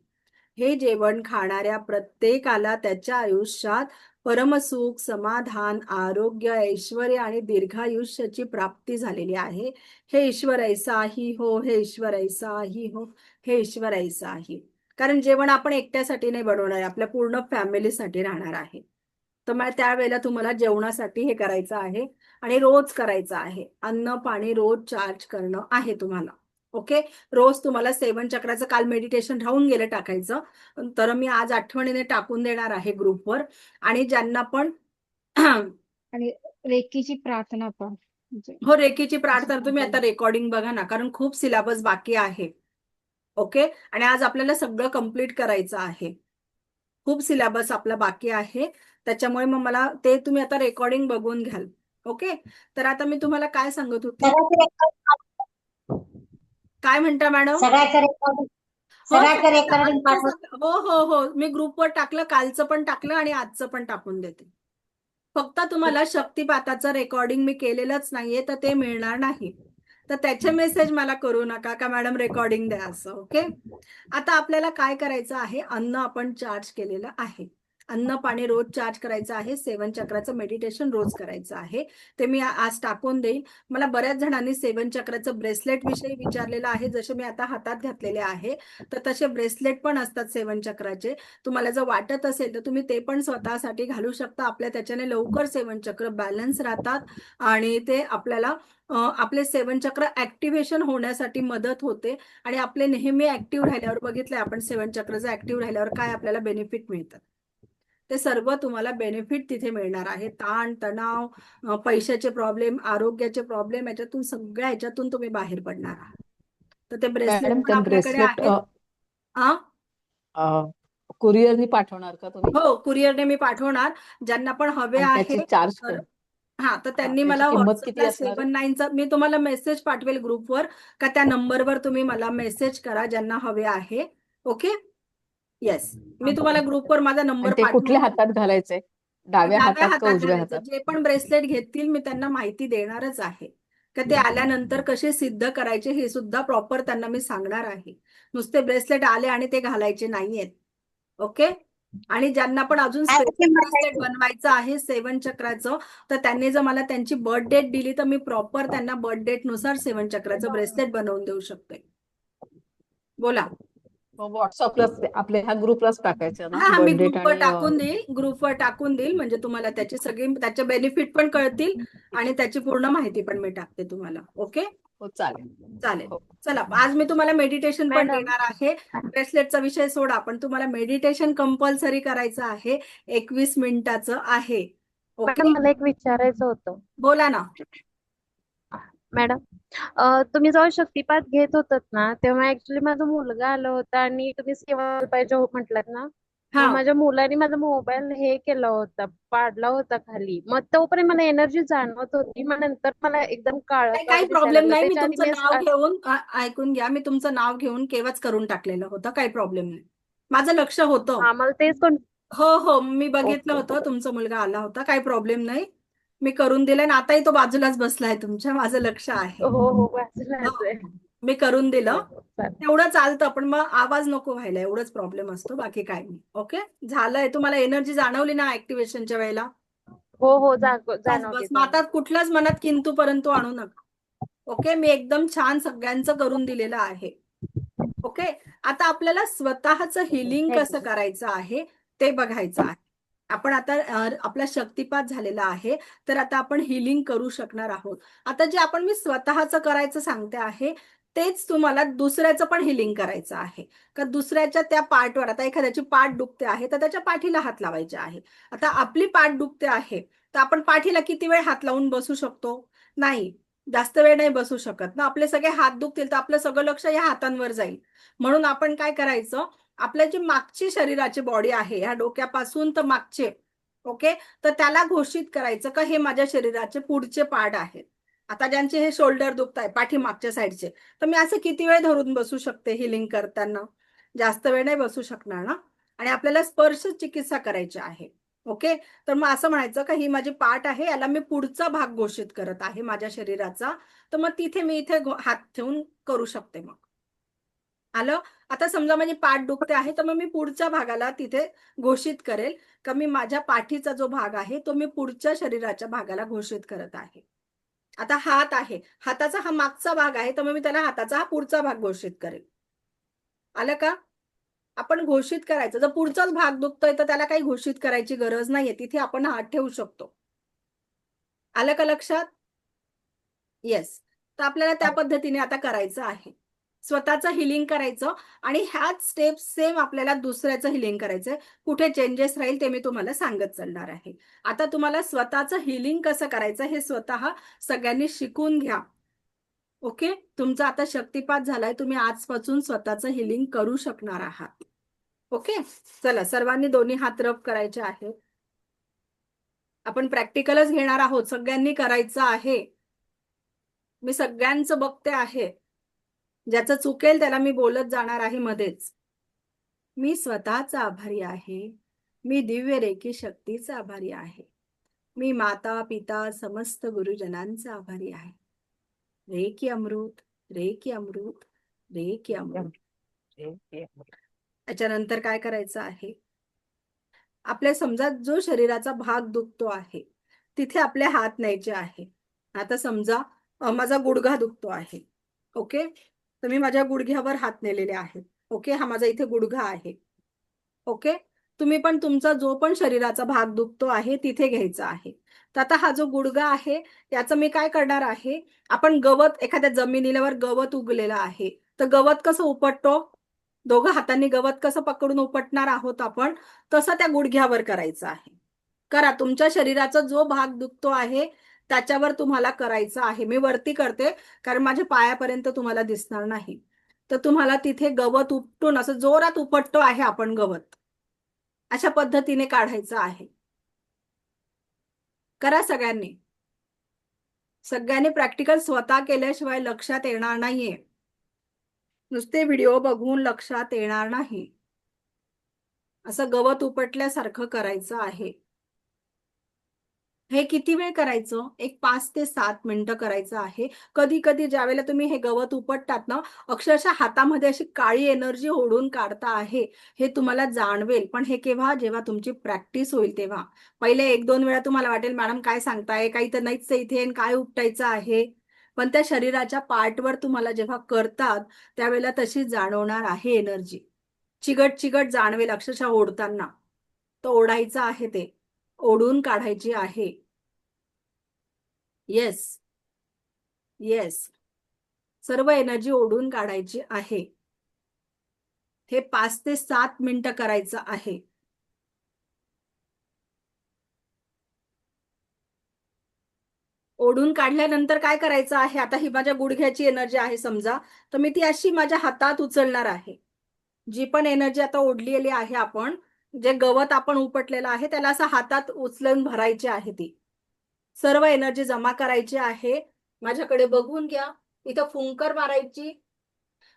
हे जेवण खाणाऱ्या प्रत्येकाला त्याच्या आयुष्यात परमसुख, समाधान, आरोग्य, ऐश्वर्य आणि दीर्घायुष्याची प्राप्ती झालेली आहे. हे ईश्वर ऐसाही हो, हे ईश्वर ऐसाही हो, हे ईश्वर ऐसाही. कारण जेवण आपण एकट्यासाठी नाही बनवणार आहे, आपल्या पूर्ण फॅमिलीसाठी राहणार आहे. तर मग त्यावेळेला तुम्हाला जेवणासाठी हे करायचं आहे आणि रोज करायचं आहे. अन्न पाणी रोज चार्ज करणं आहे तुम्हाला. ओके, रोज तुम्हाला 7 चक्राचं काल मेडिटेशन राहून गेलं टाकायचं, तर मी आज आठवणीने टाकून देणार आहे ग्रुपवर. आणि ज्यांना पण आणि रेकीची प्रार्थना पण म्हणजे हो, रेकीची प्रार्थना तुम्ही आता रेकॉर्डिंग बघा ना, कारण खूप सिलेबस बाकी आहे. ओके, आणि आज आपल्याला सगळं कंप्लीट करायचं आहे. खूप सिलेबस आपला बाकी आहे, त्याच्यामुळे मग मला ते तुम्ही आता रेकॉर्डिंग बघून घ्याल. ओके, तर आता मी तुम्हाला काय सांगत होते, काय म्हणता मॅडम? सगळ्याचं रेकॉर्डिंग हो, सगळ्याचं सगळ्याचं रेकॉर्डिंग पाठव. हो हो हो, मी ग्रुपवर टाकलं, कालचं पण टाकलं आणि आजचं पण टाकून देते. फक्त तुम्हाला शक्तिपाताचं रेकॉर्डिंग मी केलेलंच नाहीये तर ते मिळणार नाही. तर त्याचे मेसेज मला करू नका का मॅडम रेकॉर्डिंग द्या असं. ओके, आता आपल्याला काय करायचं आहे, अन्न आपण चार्ज केलेलं आहे. अन्न पाणी रोज चार्ज करायचं आहे. 7 चक्राचं मेडिटेशन रोज करायचं आहे. ते मी आज टाकून देईल. मला बऱ्याच जणांनी 7 चक्राचं ब्रेसलेट विषयी विचारलेलं आहे. जसे मी आता हातात घातलेले आहे तर तसे ब्रेसलेट पण असतात 7 चक्राचे. तुम्हाला जर वाटत असेल तर तुम्ही ते पण स्वतःसाठी घालू शकता. आपल्या त्याच्याने लवकर 7 चक्र बॅलन्स राहतात आणि ते आपल्याला आपले 7 चक्र ऍक्टिव्हेशन होण्यासाठी मदत होते आणि आपले नेहमी ऍक्टिव्ह राहिल्यावर बघितलंय आपण 7 चक्र जर ऍक्टिव्ह राहिल्यावर काय आपल्याला बेनिफिट मिळतात. ते सर्व तुम्हाला बेनिफिट तिथे मिळणार आहे. ताण तणाव, पैशाचे प्रॉब्लेम, आरोग्याचे प्रॉब्लेम, याच्यातून सगळ्या याच्यातून तुम्ही बाहेर पडणार आहात. तर ते ब्रेसलेट मॅडम पण ते आपल्याकडे ब्रेसलेट आहेत. हा कुरिअरनी पाठवणार का तुम्ही? हो, कुरिअरने मी पाठवणार. ज्यांना पण हवे आणि आहे त्याची चार्ज तर हा तर त्यांनी त्याची मला किंमत किती व्हॉट्सअपला असणार आहे? 79चा मी तुम्हाला मेसेज पाठवेल ग्रुपवर का त्या नंबरवर तुम्ही मला मेसेज करा ज्यांना हवे आहे. ओके, येस, मी तुम्हाला ग्रुपवर माझा आणि नंबर ते कुठल्या पाठवेल. हातात घालायचंय? डाव्या डाव्या हातात का हातात उजव्या घालायचं. हातात? जे पण ब्रेसलेट घेतील मी त्यांना माहिती देणारच आहे का ते आल्यानंतर कसे सिद्ध करायचे हे सुद्धा प्रॉपर त्यांना मी सांगणार आहे. नुसते ब्रेसलेट आले आणि ते घालायचे नाहीयेत. ओके, आणि ज्यांना पण अजून काय स्पेशल किंमत आहे ब्रेसलेट ती? बनवायचं आहे 7 चक्राचं तर त्यांनी जर मला त्यांची बर्थ डेट दिली तर मी प्रॉपर त्यांना बर्थ डेट नुसार 7 चक्राचं ब्रेसलेट बनवून देऊ शकते. बोला. व्हॉट्सअपला आपल्या ह्या ग्रुपलाच टाकायचं ना, हा हा, मी बर्थडेट ग्रुपवर आणि टाकून देईल. ग्रुपवर टाकून देईल म्हणजे तुम्हाला त्याची सगळी त्याचे बेनिफिट पण कळतील आणि त्याची पूर्ण माहिती पण मी टाकते तुम्हाला. ओके, हो चालेल. चालेल. हो. चला, आज मी तुम्हाला मेडिटेशन पण मॅडम देणार आहे. ब्रेसलेटचा विषय सोडा, पण तुम्हाला मेडिटेशन कंपल्सरी करायचं आहे. 21 मिनिटाचं आहे. मॅडम ओके, मला एक विचारायचं होतं. बोला ना. मॅडम तुम्ही जेव्हा शक्तिपात घेत होतात ना तेव्हा ऍक्च्युली माझा मुलगा आला होता आणि तुम्ही सेवा पाहिजे म्हटलात ना. हा, मग माझ्या मुलाने माझा मोबाईल हे केला होता, पाडला होता खाली. मग तोपर्यंत मला एनर्जी जाणवत होती, मग नंतर मला एकदम काळं काही काळं काही दिसायला प्रॉब्लेम लागलं. नाही. मी त्याच्या आधी तुमचं मी नाव घेऊन ऐकून घ्या. मी तुमचं नाव घेऊन केव्हाच करून टाकलेलं होतं. काही प्रॉब्लेम नाही. माझं लक्ष होतं. हा मला तेच हो हो, मी बघितलं ओके. होतं तुमचा मुलगा आला होता. काही प्रॉब्लेम नाही. मी करून दिलंय आणि आताही तो बाजूलाच बसलाय तुमच्या. माझं लक्ष आहे. हो हो हो, वाचलाच आहे. मी करून हो दिलं. हो चालेल. तेवढं चालतं पण मग आवाज नको व्हायला, एवढंच प्रॉब्लेम असतो, बाकी काय नाही. ओके, झालंय. तुम्हाला एनर्जी जाणवली ना ऍक्टिव्हेशनच्या वेळेला? हो हो बस बस, जाणवते मग आता जाणवते. कुठल्याच मनात किंतु परंतु आणू नका. ओके, मी एकदम छान सगळ्यांचं करून दिलेलं आहे. ओके, आता आपल्याला स्वतःचं हिलिंग कसं थँक्यू. करायचं आहे ते बघायचं आहे. आपण आता आपला शक्तिपात झालेला आहे तर आता आपण हिलिंग करू शकणार आहोत. आता जे आपण मी स्वतःचं करायचं सांगते आहे तेच तुम्हाला दुसऱ्याचं पण हिलिंग करायचं आहे. का दुसऱ्याच्या त्या पार्टवर, आता एखाद्याची पाठ दुखते आहे तर त्याच्या पाठीला हात लावायचे आहे. आता आपली पाठ दुखते आहे तर आपण पाठीला किती वेळ हात लावून बसू शकतो? नाही, जास्त वेळ नाही बसू शकत ना. आपले सगळे हात दुखतील तर आपलं सगळं लक्ष या हातांवर जाईल. म्हणून आपण काय करायचं, आपल्या जी मागची शरीराची बॉडी आहे ह्या डोक्यापासून तर मागचे, ओके, तर त्याला घोषित करायचं का हे माझ्या शरीराचे पुढचे पार्ट आहेत. आता ज्यांचे हे शोल्डर दुखत आहे पाठीमागच्या साईडचे, तर मी असं किती वेळ धरून बसू शकते हिलिंग करताना? जास्त वेळ नाही बसू शकणार ना. आणि आपल्याला स्पर्श चिकित्सा करायची आहे. ओके, तर मग असं म्हणायचं का ही माझी पाठ आहे, याला मी पुढचा भाग घोषित करत आहे माझ्या शरीराचा. तर मग तिथे मी इथे हात ठेवून करू शकते. मग आलं? आता समजा माझी पाठ दुखते आहे तर मग मी पुढच्या भागाला तिथे घोषित करेल का मी माझ्या पाठीचा जो भाग आहे तो मी पुढच्या शरीराच्या भागाला घोषित करत आहे. आता हात आहे, हाताचा हा मागचा भाग आहे तर मग मी त्याला हाताचा हा पुढचा भाग घोषित करेल. आलं का? आपण घोषित करायचं. जर पुढचाच भाग दुखतोय तर त्याला काही घोषित करायची गरज नाहीये, तिथे आपण हात ठेवू शकतो. आलं का लक्षात? येस, तर आपल्याला त्या पद्धतीने आता करायचं आहे. स्वतःचं हिलिंग करायचं आणि ह्याच स्टेप्स सेम आपल्याला दुसऱ्याचं हिलिंग करायचंय. कुठे चेंजेस राहील ते मी तुम्हाला सांगत चालणार आहे. आता तुम्हाला स्वतःचं हिलिंग कसं करायचं हे स्वतः सगळ्यांनी शिकून घ्या. ओके, तुमचा आता शक्तिपात झालाय, तुम्ही आजपासून स्वतःचं हिलिंग करू शकणार आहात. ओके, चला सर्वांनी दोन्ही हात रब करायचे आहेत. आपण प्रॅक्टिकलच घेणार आहोत, सगळ्यांनी करायचं आहे. मी सगळ्यांचं बघते आहे, ज्याचं चुकेल त्याला मी बोलत जाणार आहे मध्येच. मी स्वतःचा आभारी आहे. मी दिव्य रेकी शक्तीचा आभारी आहे. मी माता पिता समस्त गुरुजनांचा आभारी आहे. रेकी अमृत, रेकी अमृत, रेकी अमृत. त्याच्यानंतर काय करायचं आहे, आपल्या समजा जो शरीराचा भाग दुखतो आहे तिथे आपले हात न्यायचे आहे. आता समजा माझा गुडघा दुखतो आहे. ओके, तर मी माझ्या गुडघ्यावर हात नेलेले आहेत. ओके, हा माझा इथे गुडघा आहे. ओके, तुम्ही पण तुमचा जो पण शरीराचा भाग दुखतो आहे तिथे घ्यायचा आहे. तर आता हा जो गुडघा आहे याचं मी काय करणार आहे, आपण गवत एखाद्या जमिनीवर गवत उगलेलं आहे तर गवत कसं उपटतो, दोघं हातांनी गवत कसं पकडून उपटणार आहोत आपण, तसं त्या गुडघ्यावर करायचं आहे. करा, तुमच्या शरीराचा जो भाग दुखतो आहे त्याच्यावर तुम्हाला करायचं आहे. मी वरती करते कारण माझ्या पायापर्यंत तुम्हाला दिसणार नाही. तर तुम्हाला तिथे गवत उपटून असं जोरात उपटतो आहे आपण गवत, अशा पद्धतीने काढायचं आहे. करा सगळ्यांनी. सगळ्यांनी प्रॅक्टिकल स्वतः केल्याशिवाय लक्षात येणार नाहीये. नुसते व्हिडिओ बघून लक्षात येणार नाही. असं गवत उपटल्यासारखं करायचं आहे. हे किती वेळ करायचं? एक 5 ते 7 मिनिटं करायचं आहे. कधी कधी ज्यावेळेला तुम्ही हे गवत उपटतात ना, अक्षरशः हातामध्ये अशी काळी एनर्जी ओढून काढता आहे, हे तुम्हाला जाणवेल. पण हे केव्हा? जेव्हा तुमची प्रॅक्टिस होईल तेव्हा. पहिले 1-2 वेळा तुम्हाला वाटेल मॅडम काय सांगताय, काही तर नाहीच आहे इथे, काय उपटायचं आहे. पण त्या शरीराच्या पार्टवर तुम्हाला जेव्हा करतात त्यावेळेला तशी जाणवणार आहे एनर्जी. चिगट चिगट जाणवेल अक्षरशः ओढताना. तर ओढायचं आहे, ते ओढून काढायची आहे. येस येस, सर्व एनर्जी ओढून काढायची आहे. हे 5 ते 7 मिनिटं करायचं आहे. ओढून काढल्यानंतर काय करायचं आहे, आता ही माझ्या गुडघ्याची एनर्जी आहे समजा, तर मी ती अशी माझ्या हातात उचलणार आहे. जी पण एनर्जी आता ओढलेली आहे आपण, जे गवत आपण उपटलेलं आहे त्याला असं हातात उचलून भरायची आहे. ती सर्व एनर्जी जमा करायची आहे. माझ्याकडे बघून घ्या, इथं फुंकर मारायची.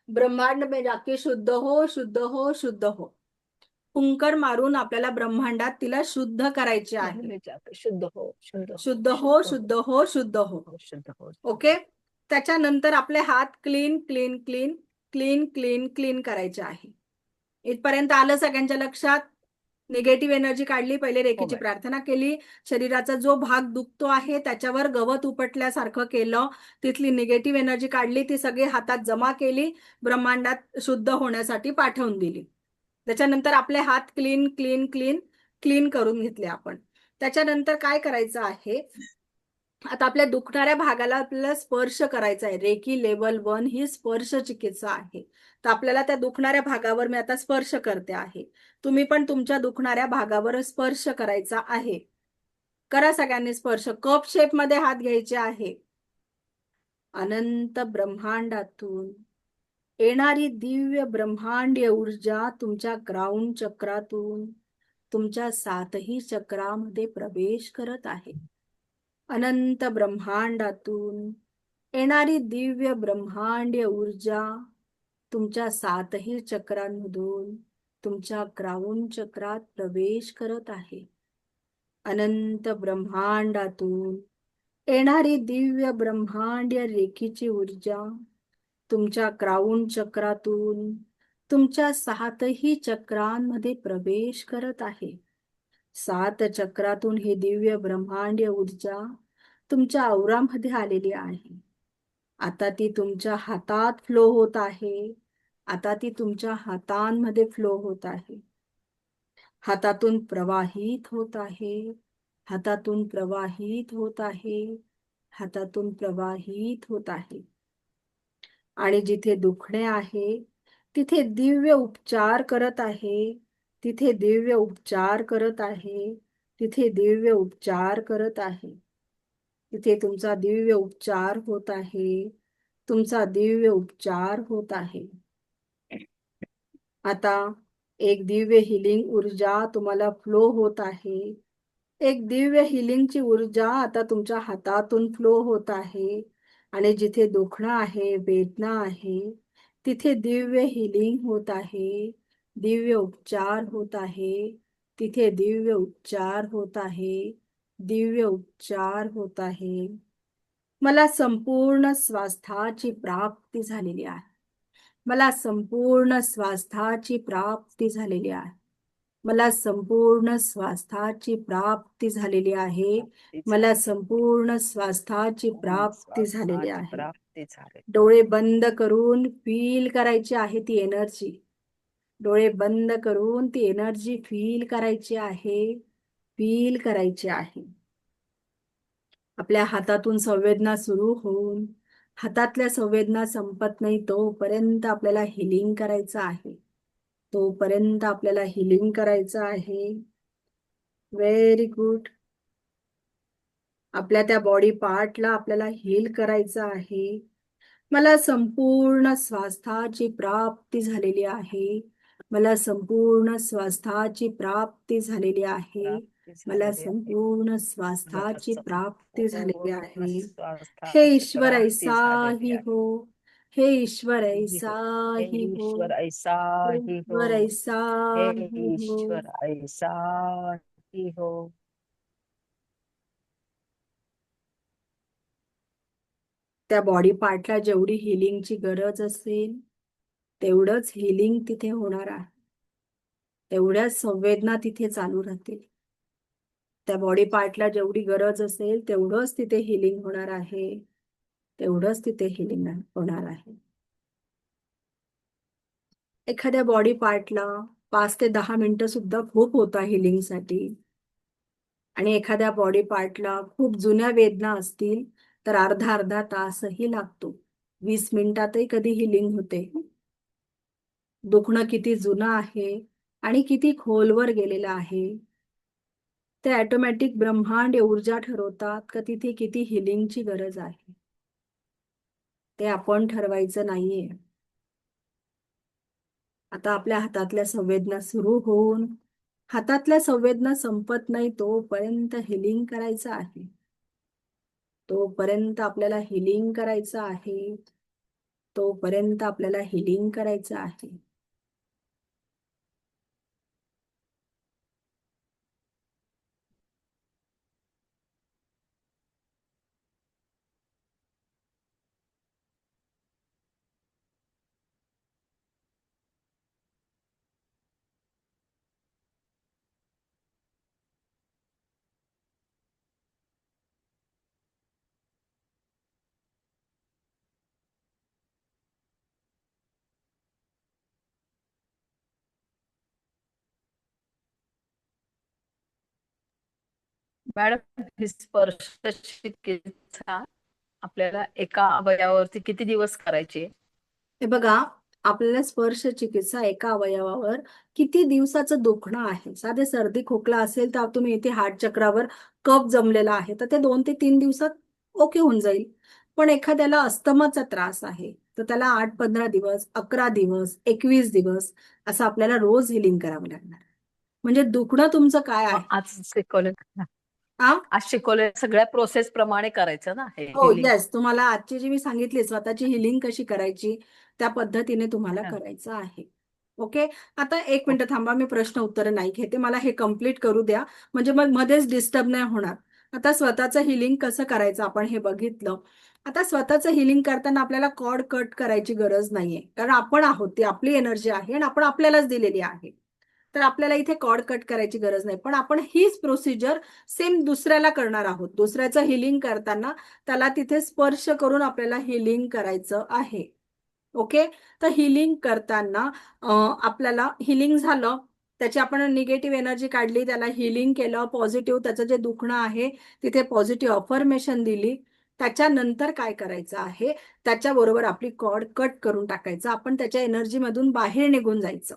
ब्रह्मांड में जाके शुद्ध हो, शुद्ध हो, शुद्ध हो. फुंकर मारून आपल्याला ब्रह्मांडात तिला शुद्ध करायचे आहे. शुद्ध हो, शुद्ध हो, शुद्ध हो, शुद्ध हो, शुद्ध हो. शुद्ध हो. ओके, त्याच्यानंतर आपले हात clean clean clean clean clean clean करायचे आहे. इथपर्यंत आलं सगळ्यांच्या लक्षात? निगेटिव्ह एनर्जी काढली, पहिले रेखीची मॅडम. प्रार्थना केली, शरीराचा जो भाग दुखतो आहे त्याच्यावर गवत उपटल्यासारखं केलं, तिथली निगेटिव्ह एनर्जी काढली, ती सगळी हातात जमा केली, ब्रह्मांडात शुद्ध होण्यासाठी पाठवून दिली. त्याच्यानंतर आपले हात क्लीन क्लीन क्लीन क्लीन करून घेतले आपण. त्याच्यानंतर काय करायचं आहे, आता आपल्या दुखणाऱ्या भागाला आपल्याला स्पर्श करायचा आहे. रेकी लेवल 1 ही स्पर्श चिकित्सा आहे. तर आपल्याला त्या दुखणाऱ्या भागावर मी आता स्पर्श करते आहे. तुम्ही पण तुमच्या दुखणाऱ्या भागावर स्पर्श करायचा आहे. करा सगळ्यांनी स्पर्श. कप शेप मध्ये हात घ्यायचे आहे. अनंत ब्रह्मांडातून येणारी दिव्य ब्रह्मांडीय ऊर्जा तुमच्या ग्राउंड चक्रातून तुमच्या 7ही चक्रामध्ये प्रवेश करत आहे. अनंत ब्रह्मांडातून येणारी दिव्य ब्रह्मांडीय ऊर्जा तुमच्या 7ही चक्रांमधून तुमच्या ग्राउंड चक्रात प्रवेश करत आहे. अनंत ब्रह्मांडातून येणारी दिव्य ब्रह्मांडीय रेखीची ऊर्जा तुमच्या ग्राउंड चक्रातून तुमच्या 7ही चक्रांमध्ये प्रवेश करत आहे. 7 चक्रातून ही दिव्य ब्रह्मांडीय ऊर्जा तुमच्या औरामध्ये आलेली आहे. आता ती तुमच्या हातात फ्लो होत आहे. आता ती तुमच्या हातांमध्ये फ्लो होत आहे. हातातून प्रवाहित होत आहे. हातातून प्रवाहित होत आहे. हातातून प्रवाहित होत आहे. आणि जिथे दुखणे आहे तिथे दिव्य उपचार करत आहे. तिथे दिव्य उपचार करत आहे. तिथे दिव्य उपचार करत आहे. तिथे तुमचा दिव्य उपचार होत आहे. तुमचा दिव्य उपचार होत आहे. आता एक दिव्य हिलिंग ऊर्जा तुम्हाला फ्लो होत आहे. एक दिव्य हिलिंगची ऊर्जा आता तुमच्या हातातून फ्लो होत आहे. आणि जिथे दुखणं आहे, वेदना आहे, तिथे दिव्य हिलिंग होत आहे. दिव्य उपचार होत आहे. तिथे दिव्य उपचार होत आहे. दिव्य उपचार होत आहे. मला संपूर्ण स्वास्थ्याची प्राप्ती झालेली आहे. मला संपूर्ण स्वास्थ्याची प्राप्ती झालेली आहे. मला संपूर्ण स्वास्थ्याची प्राप्ती झालेली आहे. मला संपूर्ण स्वास्थ्याची प्राप्ती झालेली आहे. डोळे बंद करून फील करायची आहे ती एनर्जी. डोळे बंद करून ती एनर्जी फील करायची आहे. फील करायची आहे. आपल्या हातातून संवेदना सुरू होऊन हातातल्या संवेदना संपत नाही तोपर्यंत आपल्याला हिलिंग करायचं आहे. तोपर्यंत आपल्याला हिलिंग करायचं आहे. Very good. आपल्या त्या बॉडी पार्टला आपल्याला हील करायचं आहे. मला संपूर्ण स्वास्थ्याची प्राप्ती झालेली आहे. मला संपूर्ण स्वास्थ्याची प्राप्ती झालेली आहे. मला संपूर्ण स्वास्थ्याची प्राप्ती झालेली आहे. हे ईश्वर ऐसा ही हो. हे ईश्वर ऐसा ही हो. ईश्वर ऐसा ही हो. त्या बॉडी पार्टला जेवढी हिलिंगची गरज असेल तेवढंच हिलिंग तिथे होणार आहे. तेवढ्याच संवेदना तिथे चालू राहतील. त्या बॉडी पार्टला जेवढी गरज असेल तेवढंच तिथे हिलिंग होणार आहे. तेवढंच तिथे हिलिंग होणार आहे. एखाद्या बॉडी पार्टला 5 ते 10 मिनिटं सुद्धा खूप होता हिलिंगसाठी. आणि एखाद्या बॉडी पार्टला खूप जुन्या वेदना असतील तर अर्धा तासही लागतो. 20 मिनिटातही कधी हिलिंग होते. दुखणं किती जुनं आहे आणि किती खोलवर गेलेलं आहे ते ऑटोमॅटिक ब्रह्मांड ऊर्जा ठरवतात का तिथे किती हिलिंगची गरज आहे. ते आपण ठरवायचं नाहीये. आता आपल्या हातातल्या संवेदना सुरू होऊन हातातल्या संवेदना संपत नाही तोपर्यंत हिलिंग करायचं आहे. तोपर्यंत आपल्याला हिलिंग करायचं आहे. तोपर्यंत आपल्याला हिलिंग करायचं आहे. मॅडम, ही स्पर्श चिकित्सा आपल्याला एका अवयवावरती किती दिवस करायची आहे? हे बघा, आपल्याला स्पर्श चिकित्सा एका अवयवावर किती दिवसाचं दुखणं आहे. साधे सर्दी खोकला असेल तर तुम्ही इथे हार्ट चक्रावर कफ जमलेला आहे तर ते 2 ते 3 दिवसात ओके होऊन जाईल. पण एखाद्याला अस्थमाचा त्रास आहे तर त्याला 8-15 दिवस, 11 दिवस, 21 दिवस असं आपल्याला रोज हिलिंग करावं लागणार. म्हणजे दुखणं तुमचं काय आहे? आज शिकवलं हा? आज शिकवलं सगळ्या प्रोसेस प्रमाणे करायचं ना हे हो, healing? येस. तुम्हाला आजची जी मी सांगितली स्वतःची हिलिंग कशी करायची त्या पद्धतीने तुम्हाला हा. करायचं आहे. ओके. आता 1 मिनिट थांबा, मी प्रश्न उत्तर नाही घेते. मला हे कम्प्लीट करू द्या म्हणजे मग मध्येच डिस्टर्ब नाही होणार. आता स्वतःचं हिलिंग कसं करायचं आपण हे बघितलं. आता स्वतःचं हिलिंग करताना आपल्याला कॉर्ड कट करायची गरज नाहीये कारण आपण आहोत, ती आपली एनर्जी आहे आणि आपण आपल्यालाच दिलेली आहे. तर आपल्याला इथे कॉर्ड कट करायची गरज नाही. पण आपण हीच प्रोसिजर सेम दुसऱ्याला करणार आहोत. दुसऱ्याचं हिलिंग करताना त्याला तिथे स्पर्श करून आपल्याला हिलिंग करायचं आहे. ओके. तर हिलिंग करताना आपल्याला हिलिंग झालं, त्याची आपण निगेटिव्ह एनर्जी काढली, त्याला हिलिंग केलं, पॉझिटिव्ह त्याचं जे दुखणं आहे तिथे पॉझिटिव्ह अफर्मेशन दिली. त्याच्यानंतर काय करायचं आहे, त्याच्याबरोबर आपली कॉर्ड कट करून टाकायचं. आपण त्याच्या एनर्जीमधून बाहेर निघून जायचं.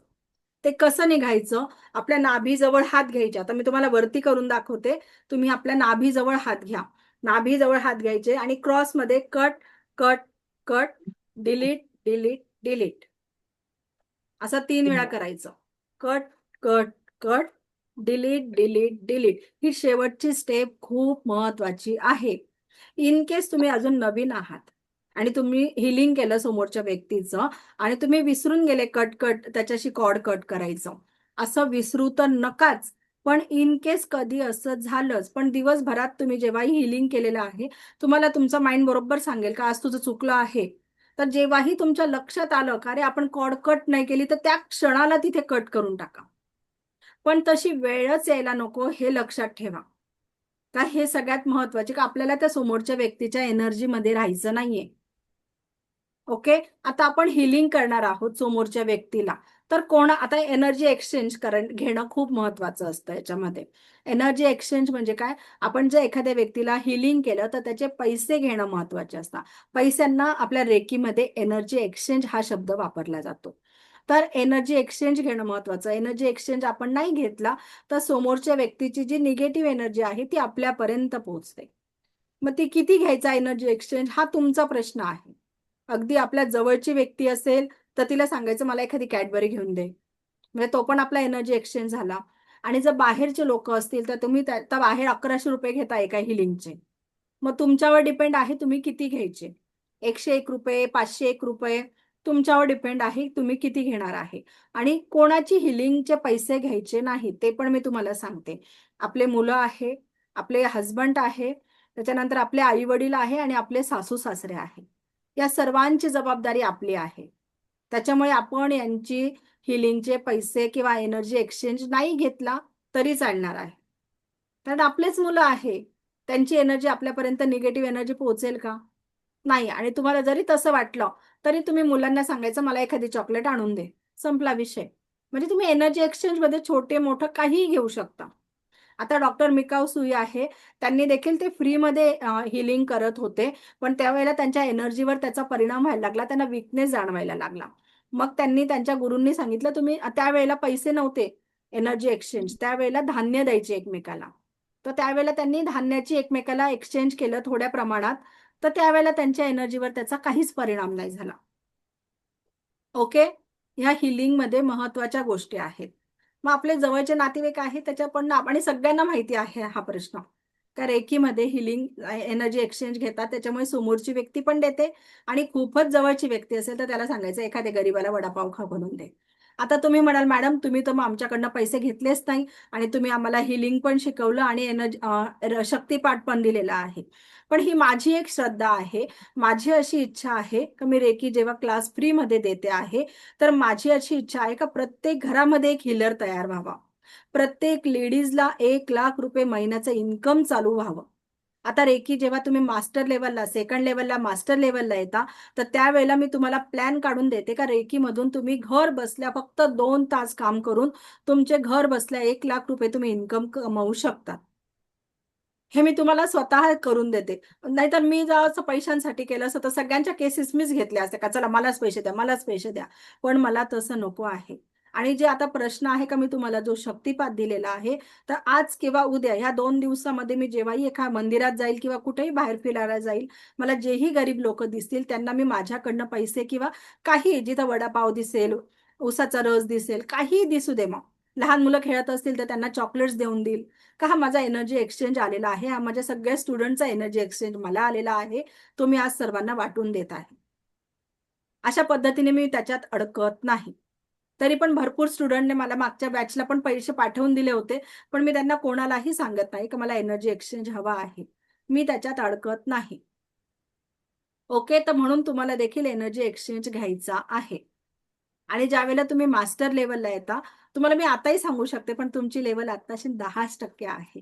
ते कसं निघायचं? आपल्या नाभीजवळ हात घ्यायचे. आता मी तुम्हाला वरती करून दाखवते. तुम्ही आपल्या नाभीजवळ हात घ्या. नाभीजवळ हात घ्यायचे आणि क्रॉसमध्ये cut cut cut, delete delete delete असं 3 वेळा करायचं. Cut cut cut, delete delete delete. ही शेवटची स्टेप खूप महत्वाची आहे. इन केस तुम्ही अजून नवीन आहात आणि तुम्ही हिलिंग केलं समोरच्या व्यक्तीचं आणि तुम्ही विसरून गेले कट कट त्याच्याशी कॉर्ड कट करायचं, असं विसरू तर नकाच. पण इन केस कधी असं झालंच, पण दिवसभरात तुम्ही जेव्हाही हिलिंग केलेलं आहे तुम्हाला तुमचा माइंड बरोबर सांगेल का आज तुझं चुकलं आहे. तर जेव्हाही तुमच्या लक्षात आलं का अरे आपण कॉर्ड कट नाही केली तर त्या क्षणाला तिथे कट करून टाका. पण तशी वेळच यायला नको हे लक्षात ठेवा. का हे सगळ्यात महत्वाचे, का आपल्याला त्या समोरच्या व्यक्तीच्या एनर्जीमध्ये राहायचं नाहीये. ओके, आता आपण हिलिंग करणार आहोत समोरच्या व्यक्तीला. तर आता एनर्जी एक्सचेंज घेणं खूप महत्वाचं असतं याच्यामध्ये. एनर्जी एक्सचेंज म्हणजे काय, आपण जर एखाद्या व्यक्तीला हिलिंग केलं तर त्याचे पैसे घेणं महत्वाचे असतात. पैशांना आपल्या रेकीमध्ये एनर्जी एक्सचेंज हा शब्द वापरला जातो. तर एनर्जी एक्सचेंज घेणं महत्वाचं. एनर्जी एक्सचेंज आपण नाही घेतला तर समोरच्या व्यक्तीची जी निगेटिव्ह एनर्जी आहे ती आपल्यापर्यंत पोहोचते. मग ती किती घ्यायचा एनर्जी एक्सचेंज हा तुमचा प्रश्न आहे. अगदी आपल्या जवळची व्यक्ती असेल तर तिला सांगायचं मला एखादी कॅडबरी घेऊन दे, म्हणजे तो पण आपला एनर्जी एक्सचेंज झाला. आणि जर बाहेरचे लोक असतील तर तुम्ही तर बाहेर 1100 रुपये घेता एका हिलिंगचे. मग तुमच्यावर डिपेंड आहे तुम्ही किती घ्यायचे. 101 रुपये, 501 रुपये तुमच्यावर डिपेंड आहे तुम्ही किती घेणार आहे. आणि कोणाची हिलिंगचे पैसे घ्यायचे नाही ते पण मी तुम्हाला सांगते. आपले मुलं आहे, आपले हस्बंड आहे, त्याच्यानंतर आपले आई वडील आहे आणि आपले सासू सासरे आहे. या सर्वांची जबाबदारी आपली आहे. त्याच्यामुळे आपण यांची हिलिंगचे पैसे किंवा एनर्जी एक्सचेंज नाही घेतला तरी चालणार आहे. कारण आपलेच मुलं आहे, त्यांची एनर्जी आपल्यापर्यंत निगेटिव्ह एनर्जी पोहोचेल का? नाही. आणि तुम्हाला जरी तसं वाटलं तरी तुम्ही मुलांना सांगायचं मला एखादी चॉकलेट आणून दे, संपला विषय. म्हणजे तुम्ही एनर्जी एक्सचेंज मध्ये छोटे मोठं काहीही घेऊ शकता. आता डॉक्टर मिकाऊ सुई आहे, त्यांनी देखील ते फ्रीमध्ये हिलिंग करत होते, पण त्यावेळेला त्यांच्या एनर्जीवर त्याचा परिणाम व्हायला लागला, त्यांना विकनेस जाणवायला लागला. मग त्यांनी त्यांच्या गुरूंनी सांगितलं तुम्ही, त्यावेळेला पैसे नव्हते एनर्जी एक्सचेंज, त्यावेळेला धान्य द्यायचे एकमेकाला. तर त्यावेळेला त्यांनी धान्याची एकमेकाला एक्सचेंज केलं थोड्या प्रमाणात, तर त्यावेळेला त्यांच्या एनर्जीवर त्याचा काहीच परिणाम नाही झाला. ओके, ह्या हिलिंग मध्ये महत्वाच्या गोष्टी आहेत. मग आपले जवळचे नातेवाईक आहेत त्याच्या पण आणि सगळ्यांना माहिती आहे हा प्रश्न, का रेकीमध्ये हिलिंग एनर्जी एक्सचेंज घेतात, त्याच्यामुळे समोरची व्यक्ती पण देते आणि खूपच जवळची व्यक्ती असेल तर त्याला सांगायचं एखाद्या गरीबाला वडापाव खा बनवून दे. आता तुम्ही म्हणाल मॅडम तुम्ही तर मग आमच्याकडनं पैसे घेतलेच नाही आणि तुम्ही आम्हाला हिलिंग पण शिकवलं आणि एनर्जी शक्तिपाठ पण दिलेला आहे. पण ही माझी एक श्रद्धा आहे, माझी अशी इच्छा आहे की मी रेकी जेव्हा क्लास फ्री मध्ये देते आहे तर माझी अशी इच्छा आहे का प्रत्येक घरामध्ये एक हिलर तयार व्हावा, प्रत्येक लेडीजला 1,00,000 रुपये महिन्याचं इन्कम चालू व्हावं. आता रेकी जेव्हा तुम्ही मास्टर लेवलला, सेकंड लेवलला, मास्टर लेवलला येता तर त्यावेळेला मी तुम्हाला प्लॅन काढून देते का रेकी मधून तुम्ही घर बसल्या फक्त 2 तास काम करून तुमचे घर बसल्या 1,00,000 रुपये तुम्ही इन्कम कमवू शकता. हे मी तुम्हाला स्वतः करून देते. नाहीतर मी जर असं पैशांसाठी केलं असतं तर सगळ्यांच्या केसेस मीच घेतल्या असत्या का चला मलाच पैसे द्या, मलाच पैसे द्या. पण मला तसं नको आहे. आणि जे आता प्रश्न आहे का मी तुम्हाला जो शक्तिपात दिलेला आहे, तर आज किंवा उद्या ह्या 2 दिवसामध्ये मी जेव्हाही एका मंदिरात जाईल किंवा कुठेही बाहेर फिरायला जाईल, मला जेही गरीब लोक दिसतील त्यांना मी माझ्याकडनं पैसे किंवा काही, जिथं वडापाव दिसेल, उसाचा रस दिसेल, काहीही दिसू दे, मग लहान मुलं खेळत असतील तर त्यांना चॉकलेट्स देऊन देईल. का हा माझा एनर्जी एक्सचेंज आलेला आहे, हा माझ्या सगळ्या स्टुडंटचा एनर्जी एक्सचेंज मला आलेला आहे, तो मी आज सर्वांना वाटून देत आहे. अशा पद्धतीने मी त्याच्यात अडकत नाही. तरी पण भरपूर स्टुडंटने मला मागच्या बॅचला पण पैसे पाठवून दिले होते, पण मी त्यांना कोणालाही सांगत नाही की मला एनर्जी एक्सचेंज हवा आहे. मी त्याच्यात अडकत नाही. ओके, तर म्हणून तुम्हाला देखील एनर्जी एक्सचेंज घ्यायचा आहे. आणि ज्यावेळेला तुम्ही मास्टर लेवलला येता, तुम्हाला मी आताही सांगू शकते पण तुमची लेवल आताशी 10% आहे.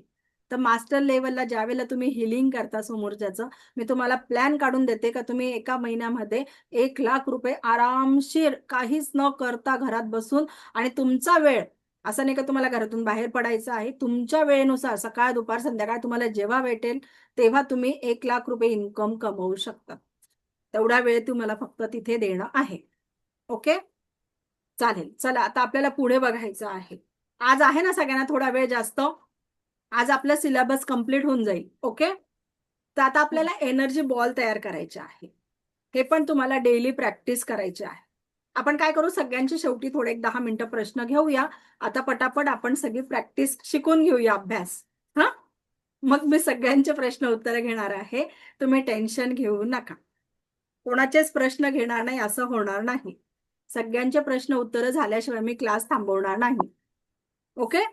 तर मास्टर लेवलला ज्यावेळेला तुम्ही हिलिंग करता समोरच्याचं, मी तुम्हाला प्लॅन काढून देते का तुम्ही एका महिन्यामध्ये 1,00,000 रुपये आरामशीर काहीच न करता घरात बसून, आणि तुमचा वेळ असं नाही का तुम्हाला घरातून बाहेर पडायचं आहे, तुमच्या वेळेनुसार सकाळ दुपार संध्याकाळ तुम्हाला जेव्हा भेटेल तेव्हा तुम्ही 1,00,000 रुपये इन्कम कमवू शकता. तेवढा वेळ तुम्हाला फक्त तिथे देणं आहे. ओके, चालेल. चला आता आपल्याला पुढे बघायचं आहे. आज आहे ना सगळ्यांना थोडा वेळ जास्त, आज आपला सिलेबस कंप्लीट होऊन जाईल. ओके, तर आता आपल्याला एनर्जी बॉल तयार करायचे आहे. हे पण तुम्हाला डेली प्रॅक्टिस करायचे आहे. आपण काय करू, सगळ्यांची शेवटी थोडे 10 मिनिटं प्रश्न घेऊया. आता पटापट आपण सगळी प्रॅक्टिस शिकून घेऊया, अभ्यास. हा, मग मी सगळ्यांचे प्रश्न उत्तर घेणार आहे, तुम्ही टेन्शन घेऊ नका. कोणाचेच प्रश्न घेणार नाही असं होणार नाही. सगळ्यांचे प्रश्न उत्तर झाल्याशिवाय मी क्लास थांबवणार नाही. ओके,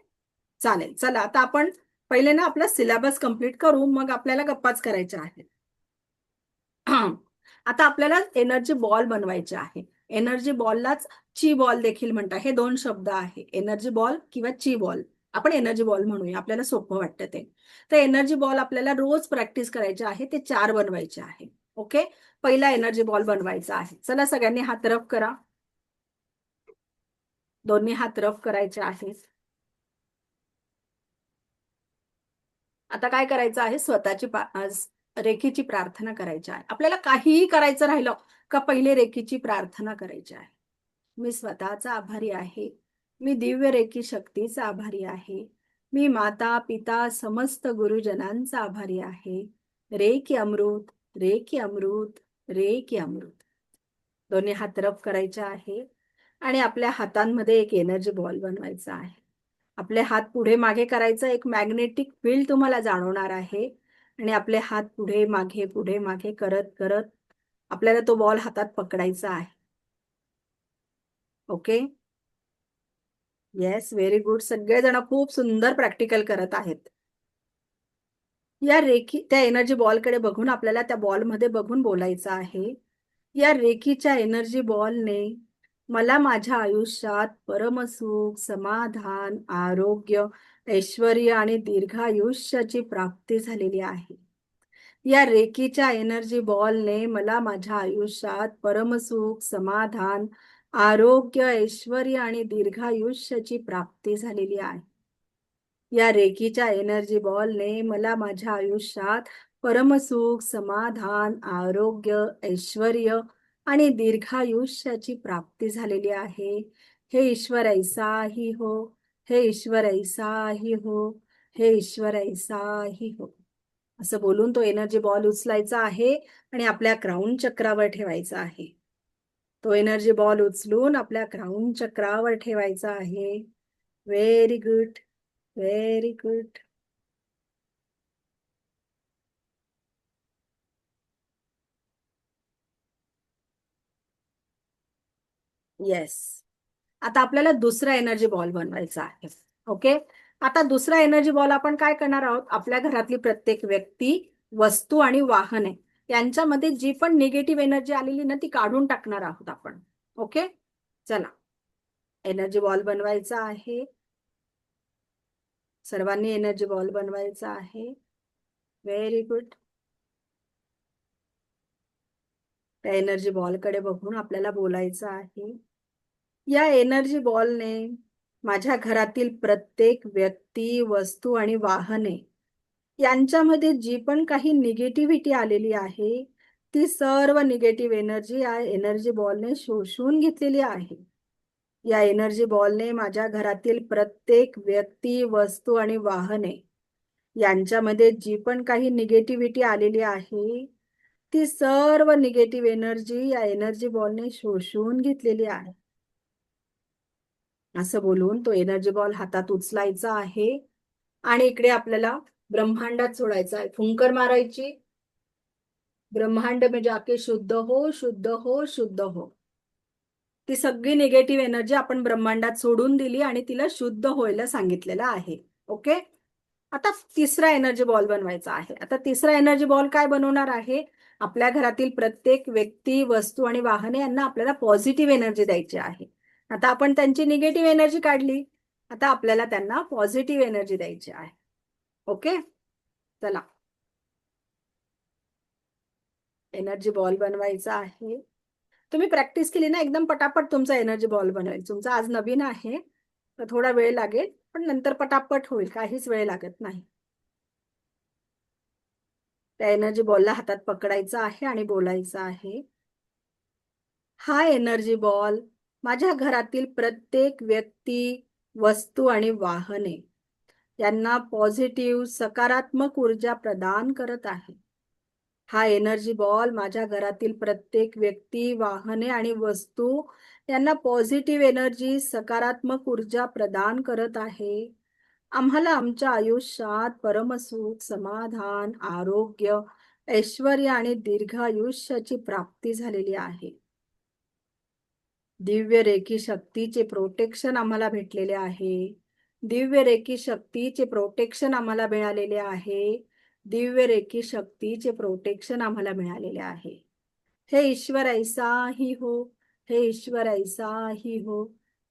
चालेल. चला आता आपण पहिले ना आपला सिलेबस कंप्लीट करू, मग आपल्याला गप्पाच करायच्या आहेत. आता आपल्याला एनर्जी बॉल बनवायचे आहे. एनर्जी बॉललाच ची बॉल देखील म्हणतात. हे 2 शब्द आहे, एनर्जी बॉल किंवा ची बॉल. आपण एनर्जी बॉल म्हणूया, आपल्याला सोपं वाटतं ते. तर एनर्जी बॉल आपल्याला रोज प्रॅक्टिस करायचे आहे, ते 4 बनवायचे आहे. ओके, पहिला एनर्जी बॉल बनवायचा आहे. चला सगळ्यांनी हात रफ करा. दोन्ही हात रफ करायचे आहेत. आता काय करायचं आहे, स्वतःची रेखीची प्रार्थना करायची आहे. आपल्याला काहीही करायचं राहिलं का पहिले रेखीची प्रार्थना करायची आहे. मी स्वतःचा आभारी आहे. मी दिव्य रेखी शक्तीचा आभारी आहे. मी माता पिता समस्त गुरुजनांचा आभारी आहे. रे की अमृत, रे की अमृत, रे की अमृत. दोन्ही हात रफ करायचे आहे आणि आपल्या हातांमध्ये एक एनर्जी बॉल बनवायचा आहे. आपले हात पुढे मागे करायचं, एक मॅग्नेटिक फील्ड तुम्हाला जाणवणार आहे आणि आपले हात पुढे मागे करत करत आपल्याला तो बॉल हातात पकडायचा आहे. Okay, yes, very good. सगळेजण खूप सुंदर प्रॅक्टिकल करत आहेत. या त्या एनर्जी बॉलकडे बघून आपल्याला त्या बॉलमध्ये बघून बोलायचं आहे. या रेखीच्या एनर्जी बॉलने मला माझ्या आयुष्यात परमसुख, समाधान, आरोग्य, ऐश्वर्य आणि दीर्घायुष्याची प्राप्ती झालेली आहे. या रेखीच्या एनर्जी बॉलने मला माझ्या आयुष्यात परमसुख, समाधान, आरोग्य, ऐश्वर्य आणि दीर्घायुष्याची प्राप्ती झालेली आहे. या रेखीच्या एनर्जी बॉलने मला माझ्या आयुष्यात परमसुख, समाधान, आरोग्य, ऐश्वर्य आणि दीर्घायुष्याची प्राप्ती झालेली आहे. हे ईश्वर ऐसा ही हो, हे ईश्वर ऐसा ही हो, हे ईश्वर ऐसा ही हो. असं बोलून तो एनर्जी बॉल उचलायचा आहे आणि आपल्या क्राऊन चक्रावर ठेवायचा आहे. तो एनर्जी बॉल उचलून आपल्या क्राऊन चक्रावर ठेवायचा आहे. Very good, very good. Yes, आता आपल्याला दुसरा एनर्जी बॉल बनवायचा आहे. ओके, आता दुसरा एनर्जी बॉल आपण काय करणार आहोत, आपल्या घरातली प्रत्येक व्यक्ती, वस्तू आणि वाहने यांच्यामध्ये जी पण निगेटिव्ह एनर्जी आलेली ना ती काढून टाकणार आहोत आपण. ओके, चला एनर्जी बॉल बनवायचा आहे. सर्वांनी एनर्जी बॉल बनवायचा आहे. Very good. त्या एनर्जी बॉलकडे बघून आपल्याला बोलायचं आहे. या एनर्जी बॉलने माझ्या घरातील प्रत्येक व्यक्ती, वस्तू आणि वाहने यांच्यामध्ये जी पण काही निगेटिव्हिटी आलेली आहे ती सर्व निगेटिव्ह एनर्जी या एनर्जी बॉलने शोषून घेतलेली आहे. या एनर्जी बॉलने माझ्या घरातील प्रत्येक व्यक्ती, वस्तू आणि वाहने यांच्यामध्ये जी पण काही निगेटिव्हिटी आलेली आहे ती सर्व निगेटिव्ह एनर्जी या एनर्जी बॉलने शोषून घेतलेली आहे. असं बोलून तो एनर्जी बॉल हातात उचलायचा आहे आणि इकडे आपल्याला ब्रह्मांडात सोडायचा आहे. फुंकर मारायची. ब्रह्मांड में जाके शुद्ध हो, शुद्ध हो, शुद्ध हो. ती सगळी निगेटिव्ह एनर्जी आपण ब्रह्मांडात सोडून दिली आणि तिला शुद्ध व्हायला सांगितलेलं आहे. ओके, आता तिसरा एनर्जी बॉल बनवायचा आहे. आता तिसरा एनर्जी बॉल काय बनवणार आहे, आपल्या घरातील प्रत्येक व्यक्ती, वस्तू आणि वाहने यांना आपल्याला पॉझिटिव्ह एनर्जी द्यायची आहे. आता आपण त्यांची निगेटिव्ह एनर्जी काढली, आता आपल्याला त्यांना पॉझिटिव्ह एनर्जी द्यायची आहे. ओके, चला एनर्जी बॉल बनवायचा आहे. तुम्ही प्रॅक्टिस केली ना एकदम पटापट तुमचा एनर्जी बॉल बनवेल. तुमचा आज नवीन आहे तर थोडा वेळ लागेल, पण नंतर पटापट होईल, काहीच वेळ लागत नाही. त्या एनर्जी बॉलला हातात पकडायचा आहे आणि बोलायचं आहे. हा एनर्जी बॉल माझ्या घरातील प्रत्येक व्यक्ती, वस्तू आणि वाहने यांना पॉझिटिव्ह, सकारात्मक ऊर्जा प्रदान करत आहे. हा एनर्जी बॉल माझ्या घरातील प्रत्येक व्यक्ती, वाहने आणि वस्तू यांना पॉझिटिव्ह एनर्जी, सकारात्मक ऊर्जा प्रदान करत आहे. आम्हाला आमच्या आयुष्यात परमसुख, समाधान, आरोग्य, ऐश्वर्य आणि दीर्घायुष्याची प्राप्ती झालेली आहे. दिव्य रेखी शक्तीचे प्रोटेक्शन आम्हाला भेटलेले आहे. दिव्य रेखी शक्तीचे प्रोटेक्शन आम्हाला मिळालेले आहे. दिव्य रेखी शक्तीचे प्रोटेक्शन आम्हाला मिळालेले आहे. हे ईश्वर ऐसा ही हो, हे ईश्वर ऐसाही हो,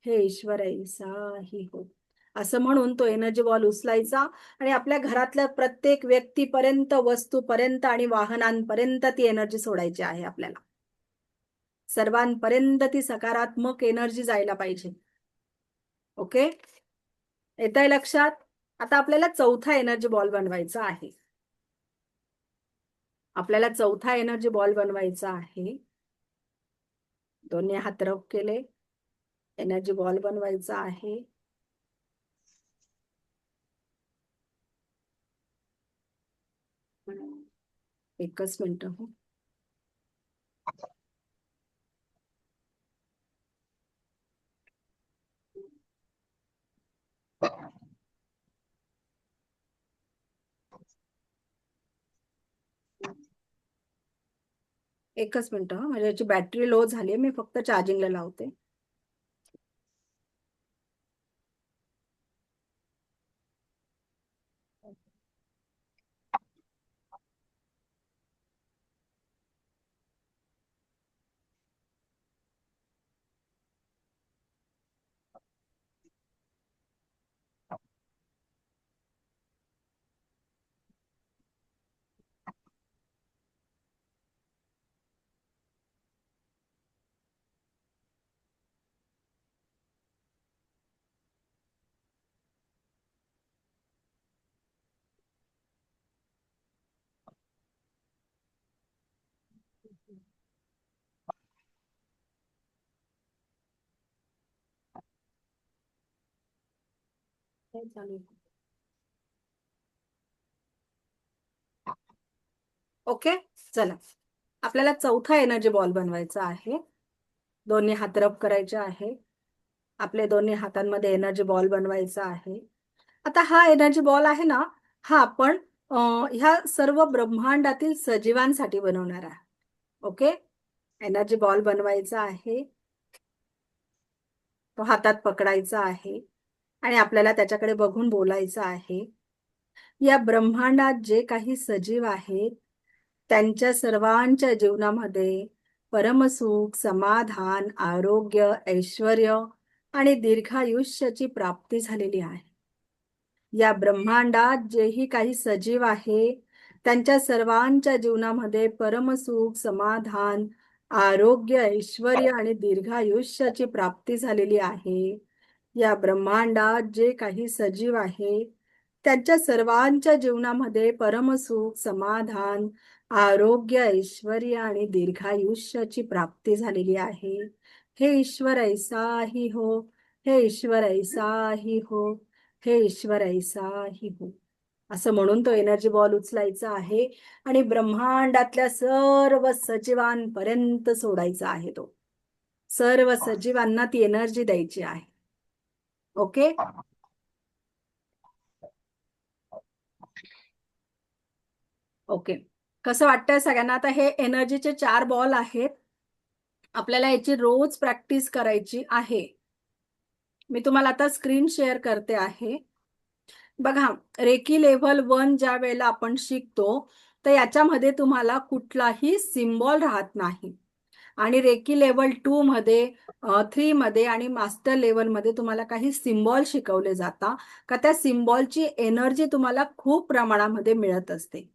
हे ईश्वर ऐसाही हो. असं म्हणून तो एनर्जी बॉल उचलायचा आणि आपल्या घरातल्या प्रत्येक व्यक्तीपर्यंत, वस्तूपर्यंत आणि वाहनांपर्यंत ती एनर्जी सोडायची आहे आपल्याला. सर्वांपर्यंत ती सकारात्मक एनर्जी जायला पाहिजे. ओके, येतंय लक्षात? आता आपल्याला चौथा एनर्जी बॉल बनवायचा आहे. आपल्याला चौथा एनर्जी बॉल बनवायचा आहे. दोन्ही हात रब केले, एनर्जी बॉल बनवायचा आहे. एकच मिनिट हो. एकच मिनिट हा, म्हणजे याची बॅटरी लो झाली, मी फक्त चार्जिंगला लावते. काय चालू आहे? ओके, चला आपल्याला चौथा एनर्जी बॉल बनवायचा आहे. दोन्ही हात रब करायचे आहे. आपले दोन्ही हातांमध्ये एनर्जी बॉल बनवायचा आहे. आता हा एनर्जी बॉल आहे ना, हा आपण ह्या सर्व ब्रह्मांडातील सजीवांसाठी बनवणार आहे. ओके, एनर्जी बॉल बनवायचा आहे. तो हातात पकडायचा आहे आणि आपल्याला त्याच्याकडे बघून बोलायचं आहे. या ब्रह्मांडात जे काही सजीव आहेत त्यांच्या सर्वांच्या जीवनामध्ये परमसुख, समाधान, आरोग्य, ऐश्वर्य आणि दीर्घायुष्याची प्राप्ती झालेली आहे. या ब्रह्मांडात जेही काही सजीव आहे त्यांच्या सर्वांच्या जीवनामध्ये परमसुख, समाधान, आरोग्य, ऐश्वर्य आणि दीर्घायुष्याची प्राप्ती झालेली आहे. या ब्रह्मांडात जे काही सजीव आहे त्यांच्या सर्वांच्या जीवनामध्ये परमसुख, समाधान, आरोग्य, ऐश्वर्य आणि दीर्घायुष्याची प्राप्ती झालेली आहे. हे ईश्वर ऐसाही हो, हे ईश्वर ऐसाही हो, हे ईश्वर ऐसाही हो. असं म्हणून तो एनर्जी बॉल उचलायचा आहे आणि ब्रह्मांडातल्या सर्व सजीवांपर्यंत सोडायचा आहे. तो सर्व सजीवांना ती एनर्जी द्यायची आहे. ओके, ओके, कसं वाटतंय सगळ्यांना? आता हे एनर्जीचे 4 बॉल आहेत. आपल्याला याची रोज प्रॅक्टिस करायची आहे. मी तुम्हाला आता स्क्रीन शेअर करते आहे. बघा, रेकी लेव्हल 1 ज्या वेळेला आपण शिकतो तर याच्यामध्ये तुम्हाला कुठलाही सिम्बॉल राहत नाही आणि रेकी लेव्हल 2 मध्ये 3 मध्ये आणि मास्टर लेव्हल मध्ये तुम्हाला काही सिम्बॉल शिकवले जातात का त्या सिम्बॉलची एनर्जी तुम्हाला खूप प्रमाणामध्ये मिळत असते.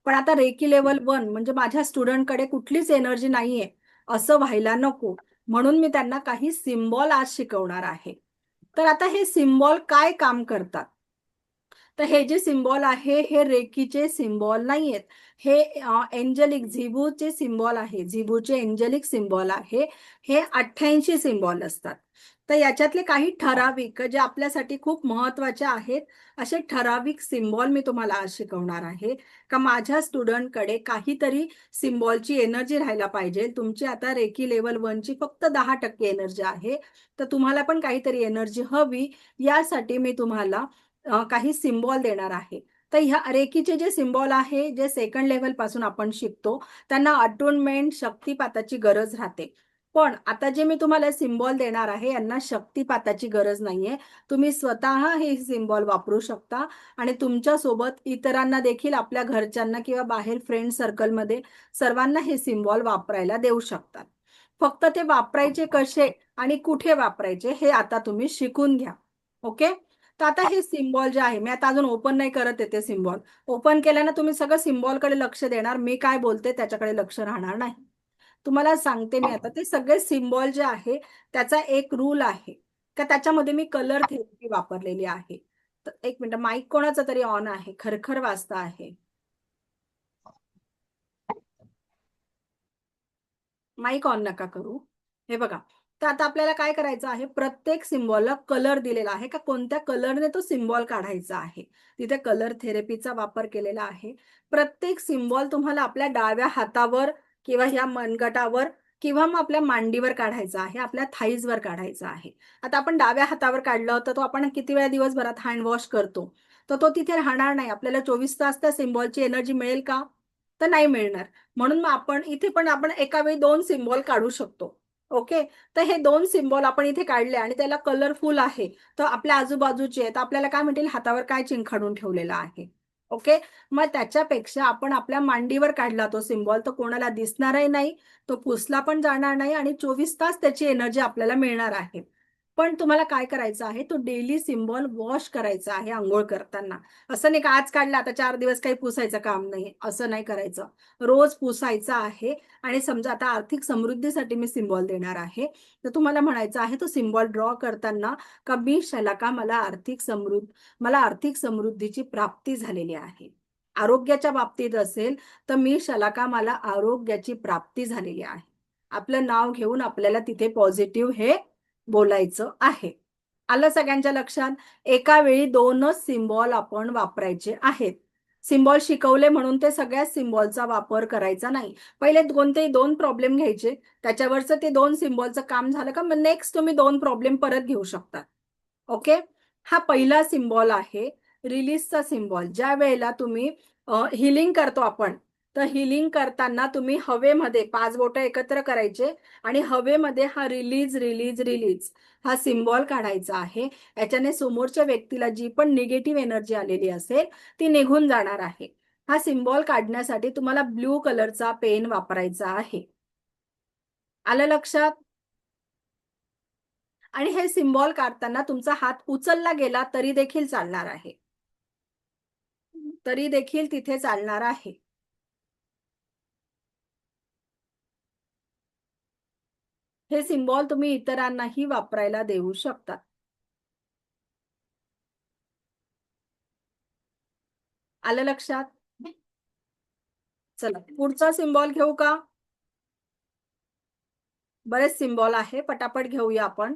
पण आता रेकी लेव्हल 1 म्हणजे माझ्या स्टुडंटकडे कुठलीच एनर्जी नाहीये असं व्हायला नको, म्हणून मी त्यांना काही सिम्बॉल आज शिकवणार आहे. तर आता हे सिम्बॉल काय काम करतात? तर हे जे सिम्बॉल आहे हे रेकीचे सिम्बॉल नाहीयेत. हे एंजलिक झिबूचे सिम्बॉल आहे. झिबूचे एंजलिक सिम्बॉल आहे. हे 88 सिम्बॉल असतात. तर याच्यातले काही ठराविक जे आपल्यासाठी खूप महत्वाचे आहेत असे ठराविक सिम्बॉल मी तुम्हाला आज शिकवणार आहे का माझ्या स्टुडंटकडे काहीतरी सिम्बॉलची एनर्जी राहायला पाहिजे. तुमची आता रेकी लेव्हल 1 ची फक्त 10% एनर्जी आहे, तर तुम्हाला पण काहीतरी एनर्जी हवी, यासाठी मी तुम्हाला काही सिम्बॉल देणार आहे. तर ह्या रेकीचे जे सिम्बॉल आहे जे सेकंड लेव्हल पासून आपण शिकतो त्यांना अटोनमेंट, शक्तिपाताची गरज राहते. पण आता जे मी तुम्हाला सिम्बॉल देणार आहे यांना शक्तिपाताची गरज नाहीये. तुम्ही स्वतः हे सिम्बॉल वापरू शकता आणि तुमच्या सोबत इतरांना देखील, आपल्या घरच्यांना किंवा बाहेर फ्रेंड सर्कलमध्ये सर्वांना हे सिम्बॉल वापरायला देऊ शकतात. फक्त ते वापरायचे कसे आणि कुठे वापरायचे हे आता तुम्ही शिकून घ्या. ओके. तर आता हे सिम्बॉल जे आहे, मी आता अजून ओपन नाही करत आहे ते सिम्बॉल. ओपन केल्यानं तुम्ही सगळं सिम्बॉलकडे लक्ष देणार, मी काय बोलते त्याच्याकडे लक्ष राहणार नाही. तुम्हाला सांगते मी आता, ते सगळे सिम्बॉल जे आहे त्याचा एक रूल आहे का त्याच्यामध्ये मी कलर थेरपी वापरलेली आहे. तर एक मिनिट, माईक कोणाचा तरी ऑन आहे, खरखर वाजता आहे. माईक ऑन नका करू. हे बघा, तर आता आपल्याला काय करायचं आहे, प्रत्येक सिम्बॉलला कलर दिलेला आहे का कोणत्या कलरने तो सिम्बॉल काढायचा आहे. तिथे कलर थेरपीचा वापर केलेला आहे. प्रत्येक सिम्बॉल तुम्हाला आपल्या डाव्या हातावर किंवा ह्या मनगटावर किंवा मग आपल्या मांडीवर काढायचा आहे, आपल्या थाईजवर काढायचा आहे. आता आपण डाव्या हातावर काढलं तर तो आपण किती वेळा दिवसभरात हँड वॉश करतो, तर तो तिथे राहणार नाही. आपल्याला 24 तास त्या सिम्बॉलची एनर्जी मिळेल का, तर नाही मिळणार. म्हणून मग आपण इथे पण आपण एका वेळी 2 सिम्बॉल काढू शकतो. ओके. तर हे 2 सिम्बॉल आपण इथे काढले आणि त्याला कलरफुल आहे, तर आपल्या आजूबाजूचे आहेत, आपल्याला काय म्हणतील हातावर काय चिंखाडून ठेवलेलं आहे. ओके. मग त्याच्यापेक्षा आपण आपल्या मांडीवर काढला तो सिम्बॉल, तर कोणाला दिसणारही नाही, तो पुसला पण जाणार नाही आणि 24 तास त्याची एनर्जी आपल्याला मिळणार आहे. पण तुम्हाला काय करायचं आहे, तो डेली सिम्बॉल वॉश करायचा आहे अंघोळ करताना. असं नाही का आज काढला आता 4 दिवस काही पुसायचं काम नाही, असं नाही करायचं. रोज पुसायचा आहे. आणि समजा आता आर्थिक समृद्धीसाठी मी सिम्बॉल देणार आहे, तर तुम्हाला म्हणायचं आहे तो सिम्बॉल ड्रॉ करताना का मी शलाका मला आर्थिक समृद्धीची प्राप्ती झालेली आहे. आरोग्याच्या बाबतीत असेल तर मी शलाका मला आरोग्याची प्राप्ती झालेली आहे. आपलं नाव घेऊन आपल्याला तिथे पॉझिटिव्ह हे बोलायचं आहे. आलं सगळ्यांच्या लक्षात. एका वेळी 2च सिम्बॉल आपण वापरायचे आहेत. सिम्बॉल शिकवले म्हणून ते सगळ्या सिम्बॉलचा वापर करायचा नाही. पहिले कोणतेही 2 प्रॉब्लेम घ्यायचे, त्याच्यावरचं ते 2 सिम्बॉलचं काम झालं का मग नेक्स्ट तुम्ही 2 प्रॉब्लेम परत घेऊ शकता. ओके. हा पहिला सिम्बॉल आहे रिलीजचा सिम्बॉल. ज्या वेळेला तुम्ही हिलिंग करतो आपण, तर हिलिंग करताना तुम्ही हवेमध्ये 5 बोटं एकत्र करायचे आणि हवेमध्ये हा रिलीज रिलीज रिलीज हा सिम्बॉल काढायचा आहे. याच्याने समोरच्या व्यक्तीला जी पण निगेटिव्ह एनर्जी आलेली असेल ती निघून जाणार आहे. हा सिम्बॉल काढण्यासाठी तुम्हाला ब्ल्यू कलरचा पेन वापरायचा आहे. आलं लक्षात. आणि हे सिम्बॉल काढताना तुमचा हात उचलला गेला तरी देखील चालणार आहे, तरी देखील तिथे चालणार आहे. हे सिम्बॉल तुम्ही इतरांनाही वापरायला देऊ शकता. आलं लक्षात. चला पुढचा सिम्बॉल घेऊ का. बरेच सिम्बॉल आहे, पटापट घेऊया आपण.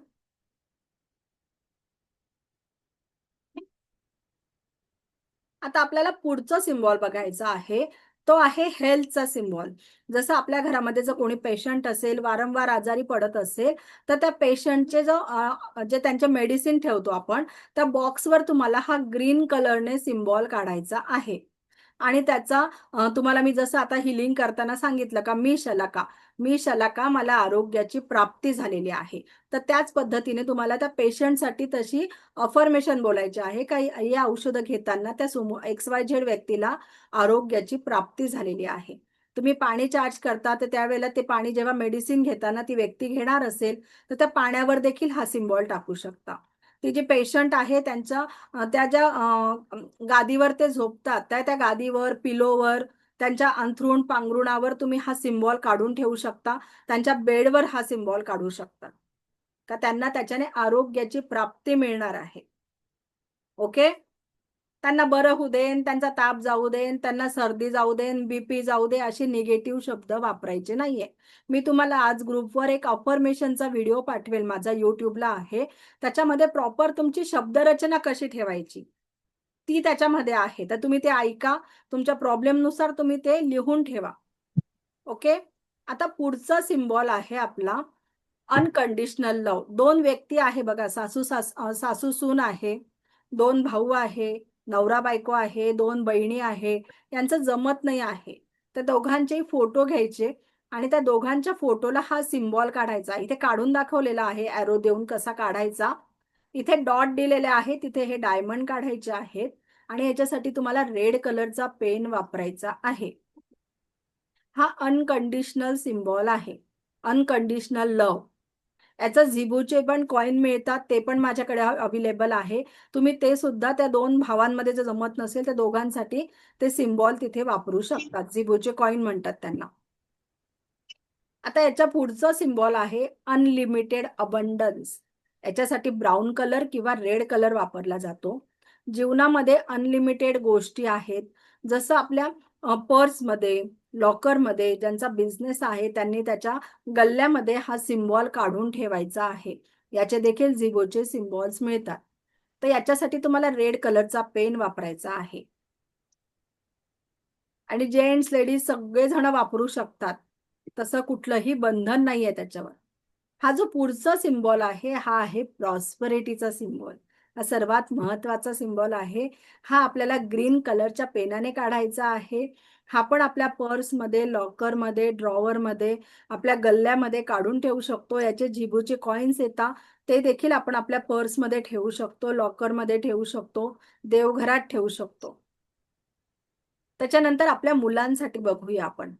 आता आपल्याला पुढचा सिम्बॉल बघायचा आहे, तो आहे हेल्थचा सिम्बॉल. जसं आपल्या घरामध्ये जर कोणी पेशंट असेल, वारंवार आजारी पडत असेल, तर त्या पेशंटचे जे त्यांचे मेडिसिन ठेवतो आपण, त्या बॉक्सवर तुम्हाला हा ग्रीन कलरने सिम्बॉल काढायचा आहे. आणि त्याचा तुम्हाला मी जसं आता हिलिंग करताना सांगितलं का मी शलाका मला आरोग्याची प्राप्ती झालेली आहे. तर त्याच पद्धतीने तुम्हाला त्या पेशंटसाठी तशी अफर्मेशन बोलायची आहे का ही औषधं घेताना त्या XYZ व्यक्तीला आरोग्याची प्राप्ती झालेली आहे. तुम्ही पाणी चार्ज करता तर त्यावेळेला ते पाणी जेव्हा मेडिसिन घेताना ती व्यक्ती घेणार असेल तर त्या पाण्यावर देखील हा सिम्बॉल टाकू शकता. ते जे पेशंट आहे त्या ज्या गादीवर ते झोपतात त्या गादीवर, पिलोवर, त्यांच्या अंथरूण पांघरुणावर तुम्ही हा सिम्बॉल काढून ठेवू शकता. त्यांच्या बेडवर हा सिम्बॉल काढू शकता का त्यांना त्याच्याने आरोग्याची प्राप्ती मिळणार आहे. ओके. त्यांना बरं होऊ देन, त्यांचा ताप जाऊ देन, त्यांना सर्दी जाऊ देन, BP जाऊ दे, असे निगेटिव्ह शब्द वापरायचे नाहीये. मी तुम्हाला आज ग्रुपवर एक अफर्मेशनचा व्हिडिओ पाठवेल, माझा YouTubeला आहे. त्याच्यामध्ये प्रॉपर तुमची शब्दरचना कशी ठेवायची ती त्याच्यामध्ये आहे. तर तुम्ही ते ऐका, तुमच्या प्रॉब्लेमनुसार तुम्ही ते लिहून ठेवा. ओके. आता पुढचा सिम्बॉल आहे आपला अनकंडिशनल लव. 2 व्यक्ती आहे बघा, सासू सून आहे, 2 भाऊ आहे, नवरा बायको आहे, 2 बहिणी आहे, यांचं जमत नाही आहे. तर दोघांचेही फोटो घ्यायचे आणि त्या दोघांच्या फोटोला हा सिम्बॉल काढायचा. इथे काढून दाखवलेला आहे ॲरो देऊन कसा काढायचा. इथे डॉट दिलेले आहे, तिथे हे डायमंड काढायचे आहेत आणि याच्यासाठी तुम्हाला रेड कलरचा पेन वापरायचा आहे. हा अनकंडिशनल सिम्बॉल आहे. Unconditional love. याचं झिबूचे पण कॉइन मिळतात, ते पण माझ्याकडे अवेलेबल आहे. तुम्ही ते सुद्धा त्या दोन भावांमध्ये जर जमत नसेल त्या दोघांसाठी ते सिम्बॉल तिथे वापरू शकतात. झिबूचे कॉइन म्हणतात त्यांना. आता याच्या पुढचं सिम्बॉल आहे अनलिमिटेड अबंडन्स. याच्यासाठी ब्राऊन कलर किंवा रेड कलर वापरला जातो. जीवनामध्ये अनलिमिटेड गोष्टी आहेत. जसं आपल्या पर्समध्ये, लॉकरमध्ये ज्यांचा बिझनेस आहे त्यांनी त्याच्या गल्ल्यामध्ये हा सिम्बॉल काढून ठेवायचा आहे. याचे देखील झिबोचे सिम्बॉल्स मिळतात. तर याच्यासाठी तुम्हाला रेड कलरचा पेन वापरायचा आहे. आणि जेंट्स लेडीज सगळेजण वापरू शकतात. तसं कुठलंही बंधन नाहीये त्याच्यावर. हा जो पुढचा सिम्बॉल आहे हा आहे प्रॉस्परिटीचा सिम्बॉल. हा सर्वात महत्वाचा सिम्बॉल आहे. हा आपल्याला ग्रीन कलरच्या पेनाने काढायचा आहे. हा पण आपल्या पर्समध्ये, लॉकरमध्ये, ड्रॉवरमध्ये, आपल्या गल्ल्यामध्ये काढून ठेवू शकतो. याचे झिबूचे कॉइन्स येतात, ते देखील आपण आपल्या पर्समध्ये ठेवू शकतो, लॉकरमध्ये ठेवू शकतो, देवघरात ठेवू शकतो. त्याच्यानंतर आपल्या मुलांसाठी बघूया आपण.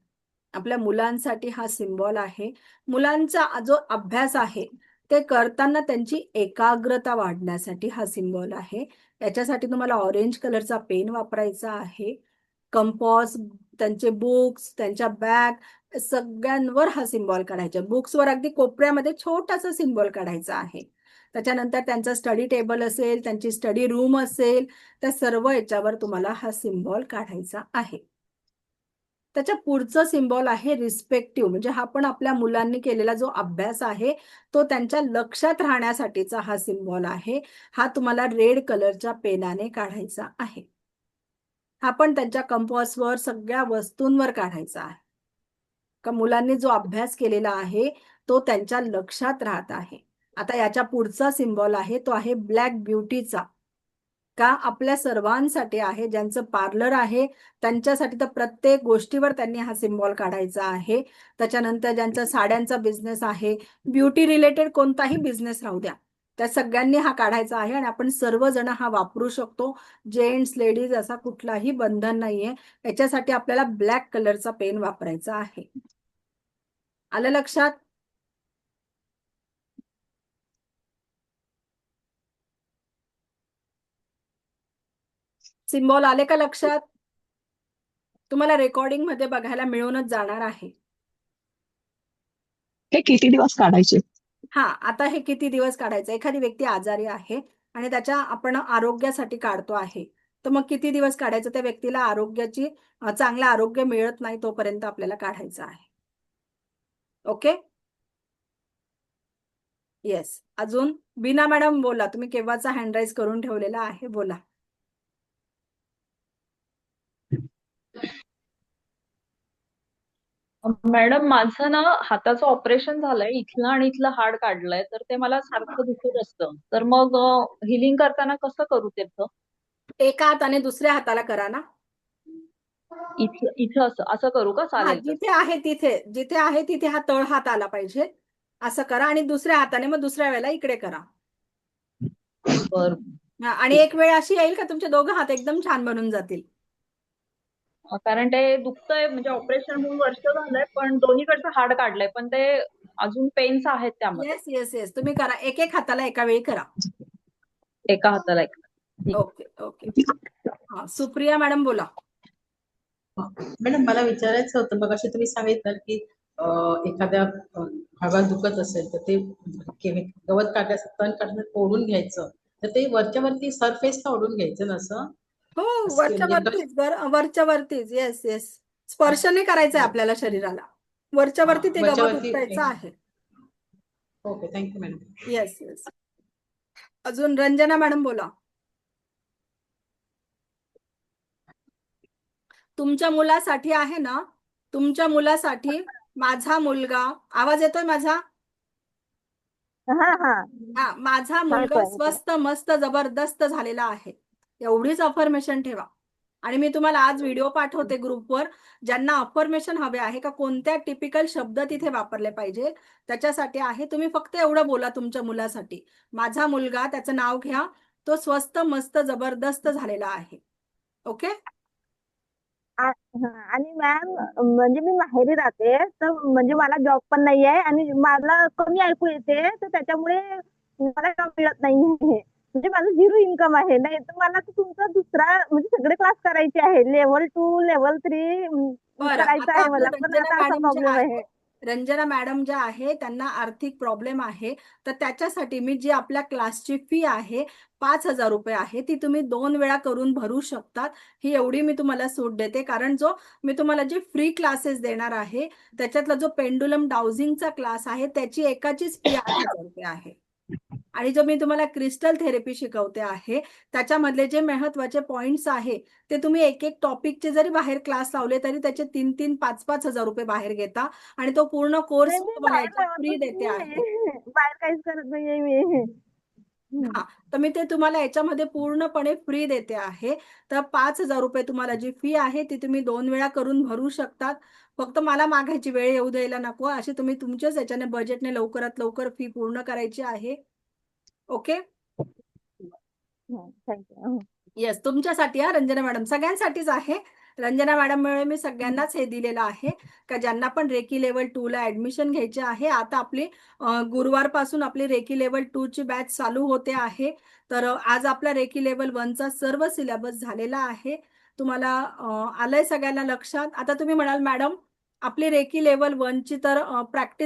आपल्या मुलांसाठी हा सिम्बॉल आहे. मुलांचा जो अभ्यास आहे ते करताना त्यांची एकाग्रता वाढण्यासाठी हा सिम्बॉल आहे. याच्यासाठी तुम्हाला ऑरेंज कलरचा पेन वापरायचा आहे. कंपॉस, त्यांचे बुक्स, त्यांच्या बॅग सगळ्यांवर हा सिम्बॉल काढायचा. बुक्सवर अगदी कोपऱ्यामध्ये छोटासा सिम्बॉल काढायचा आहे. त्याच्यानंतर त्यांचा स्टडी टेबल असेल, त्यांची स्टडी रूम असेल, त्या सर्व याच्यावर तुम्हाला हा सिम्बॉल काढायचा आहे. त्याच्या पुढचं सिम्बॉल आहे रिस्पेक्टिव्ह. म्हणजे हा पण आपल्या मुलांनी केलेला जो अभ्यास आहे तो त्यांच्या लक्षात राहण्यासाठीचा हा सिम्बॉल आहे. हा तुम्हाला रेड कलरच्या पेनाने काढायचा आहे. हा पण त्यांच्या कंपॉसवर, सगळ्या वस्तूंवर काढायचा आहे. का मुलांनी जो अभ्यास केलेला आहे तो त्यांच्या लक्षात राहत आहे. आता याच्या पुढचा सिम्बॉल आहे तो आहे ब्लॅक ब्युटीचा. का आपल्या सर्वांसाठी आहे. ज्यांचं पार्लर आहे त्यांच्यासाठी तर प्रत्येक गोष्टीवर त्यांनी हा सिम्बॉल काढायचा आहे. त्याच्यानंतर ज्यांचा साड्यांचा बिझनेस आहे, ब्युटी रिलेटेड कोणताही बिझनेस राहू द्या, त्या सगळ्यांनी हा काढायचा आहे. आणि आपण सर्वजण हा वापरू शकतो. जेंट्स लेडीज असा कुठलाही बंधन नाहीये. याच्यासाठी आपल्याला ब्लॅक कलरचा पेन वापरायचा आहे. आलं लक्षात? सिम्बॉल आले का लक्षात? तुम्हाला रेकॉर्डिंग मध्ये बघायला मिळूनच जाणार आहे. हे किती दिवस काढायचे? हा, आता हे किती दिवस काढायचं? एखादी व्यक्ती आजारी आहे आणि त्याच्या आपण आरोग्यासाठी काढतो आहे, तर मग किती दिवस काढायचं? त्या व्यक्तीला आरोग्याची चांगलं आरोग्य मिळत नाही तोपर्यंत आपल्याला काढायचं आहे. Okay, yes. अजून बीना मॅडम बोला, तुम्ही केव्हाचा हँड राईज करून ठेवलेला आहे, बोला. मॅडम माझं ना हाताचं ऑपरेशन झालंय, इथलं आणि इथलं हाड काढलंय, तर ते मला सारखं दुखत असतं. तर मग हिलिंग करताना कसं करू त्याचं? एका हाताने दुसऱ्या हाताला करा ना. इथं इथं असं असं करू का? हा, चालेल का? जिथे आहे तिथे हा तळ हात आला पाहिजे, असं करा. आणि दुसऱ्या हाताने मग दुसऱ्या वेळेला इकडे करा. बरं. हा, आणि एक वेळ अशी येईल का तुमचे दोघं हात एकदम छान बनून जातील. कारण ते दुखतंय, म्हणजे ऑपरेशन होऊन वर्ष झालंय, पण दोन्हीकडचं हाड काढलंय, पण ते अजून पेन्स आहेत त्यामध्ये. येस येस येस, तुम्ही करा. एक एक हाताला एका वेळी करा. एका हाताला एक. ठीक. Okay okay. हा, सुप्रिया मॅडम बोला. मॅडम मला विचारायचं होतं, मग अशी तुम्ही सांगितलं की एखाद्या भागात दुखत असेल तर ते गवत काढण्याचं, तण काढण्याचं ओढून घ्यायचं, तर ते वरच्या सरफेसला ओढून घ्यायचं ना असं? हो, म्हणजे वरच्या वरतीच. येस येस, स्पर्श नाही करायचंय आपल्याला शरीराला. वरच्या वरती ते वरच्या गवत वरती. उपटायचं आहे. Okay, thank you madam. Yes yes. अजून रंजना मॅडम बोला. तुमच्या मुलासाठी आहे ना, तुमच्या मुलासाठी माझा मुलगा, आवाज येतोय माझा? हा, माझा मुलगा स्वस्त मस्त जबरदस्त झालेला आहे, एवढीच अफर्मेशन ठेवा. आणि मी तुम्हाला आज व्हिडिओ पाठवते ग्रुपवर, ज्यांना अफर्मेशन हवे आहे का कोणत्या टिपिकल शब्द तिथे वापरले पाहिजे त्याच्यासाठी आहे. तुम्ही फक्त एवढं बोला तुमच्या मुलासाठी, माझा मुलगा, त्याचं नाव घ्या, तो स्वस्त मस्त जबरदस्त झालेला आहे. ओके, आणि मॅम म्हणजे मी माहेरी राहते तर म्हणजे मला जॉब पण नाही आहे आणि मला कमी ऐकू येते तर त्याच्यामुळे मला जॉब मिळत नाहीये. म्हणजे माझं 0 इन्कम आहे. नाही तर मला तर तुमचा दुसरा म्हणजे सगळे क्लास करायचे आहे. लेव्हल 2, लेव्हल 3 बरं, करायचं आता आहे आपलं मला. पण रंजना आता असा मॅडम ज्या प्रॉब्लेम आहे. आहे, रंजना मॅडम ज्या आहे त्यांना आर्थिक प्रॉब्लेम आहे. तर त्याच्यासाठी मी जी आपल्या क्लासची फी आहे 5,000 रुपये आहे, ती तुम्ही 2 वेळा करून भरू शकतात. ही एवढी मी तुम्हाला सूट देते. कारण जो मी तुम्हाला जे फ्री क्लासेस देणार आहे, त्याच्यातला जो पेंडुलम डाउजिंगचा क्लास आहे, त्याची एकाचीच फी 8,000 रुपये आहे. आणि जो मी तुम्हाला क्रिस्टल थेरपी शिकवते आहे, त्याच्यामधले जे महत्त्वाचे पॉइंट्स आहे, ते तुम्ही एक-एक टॉपिकचे जरी बाहेर क्लास लावले, तरी त्याचे 3-3, 5-5 हजार रुपये बाहेर घेता आणि तो पूर्ण कोर्स नाही मी मी तुम्हाला बाहेर याच्यात फ्री लावतच देते आहे. नाहीये. बाहेर काहीच करत नाहीये मी. हां, तर मी ते तुम्हाला याच्यामध्ये पूर्णपणे फ्री देते आहे. तर 5,000 रुपये तुम्हाला जी फी आहे, ती तुम्ही 2 वेळा करून भरू शकतात. फक्त मला मागायची वेळ येऊ द्यायला नको. अशी तुम्ही तुमच्याच याच्याने बजेटने लवकरात लवकर फी पूर्ण करायची आहे. ओके? थँक्यू. येस, तुमच्यासाठी हां, रंजना मॅडम. सगळ्यांसाठीच आहे. रंजना मॅडममुळे मी सगळ्यांनाच हे दिलेलं आहे, का ज्यांना पण रेकी लेव्हल 2 ला ॲडमिशन घ्यायचे आहे. आता आपली गुरुवारपासून आपली रेकी लेव्हल 2 ची बॅच चालू होते आहे. तर आज आपला रेकी लेव्हल 1 चा सर्व सिलेबस झालेला आहे. तुम्हाला आलंय सगळ्यांना लक्षात. आता तुम्ही म्हणाल, "मॅडम, आपली रेकी लेव्हल 1 ची तर प्रॅक्टिस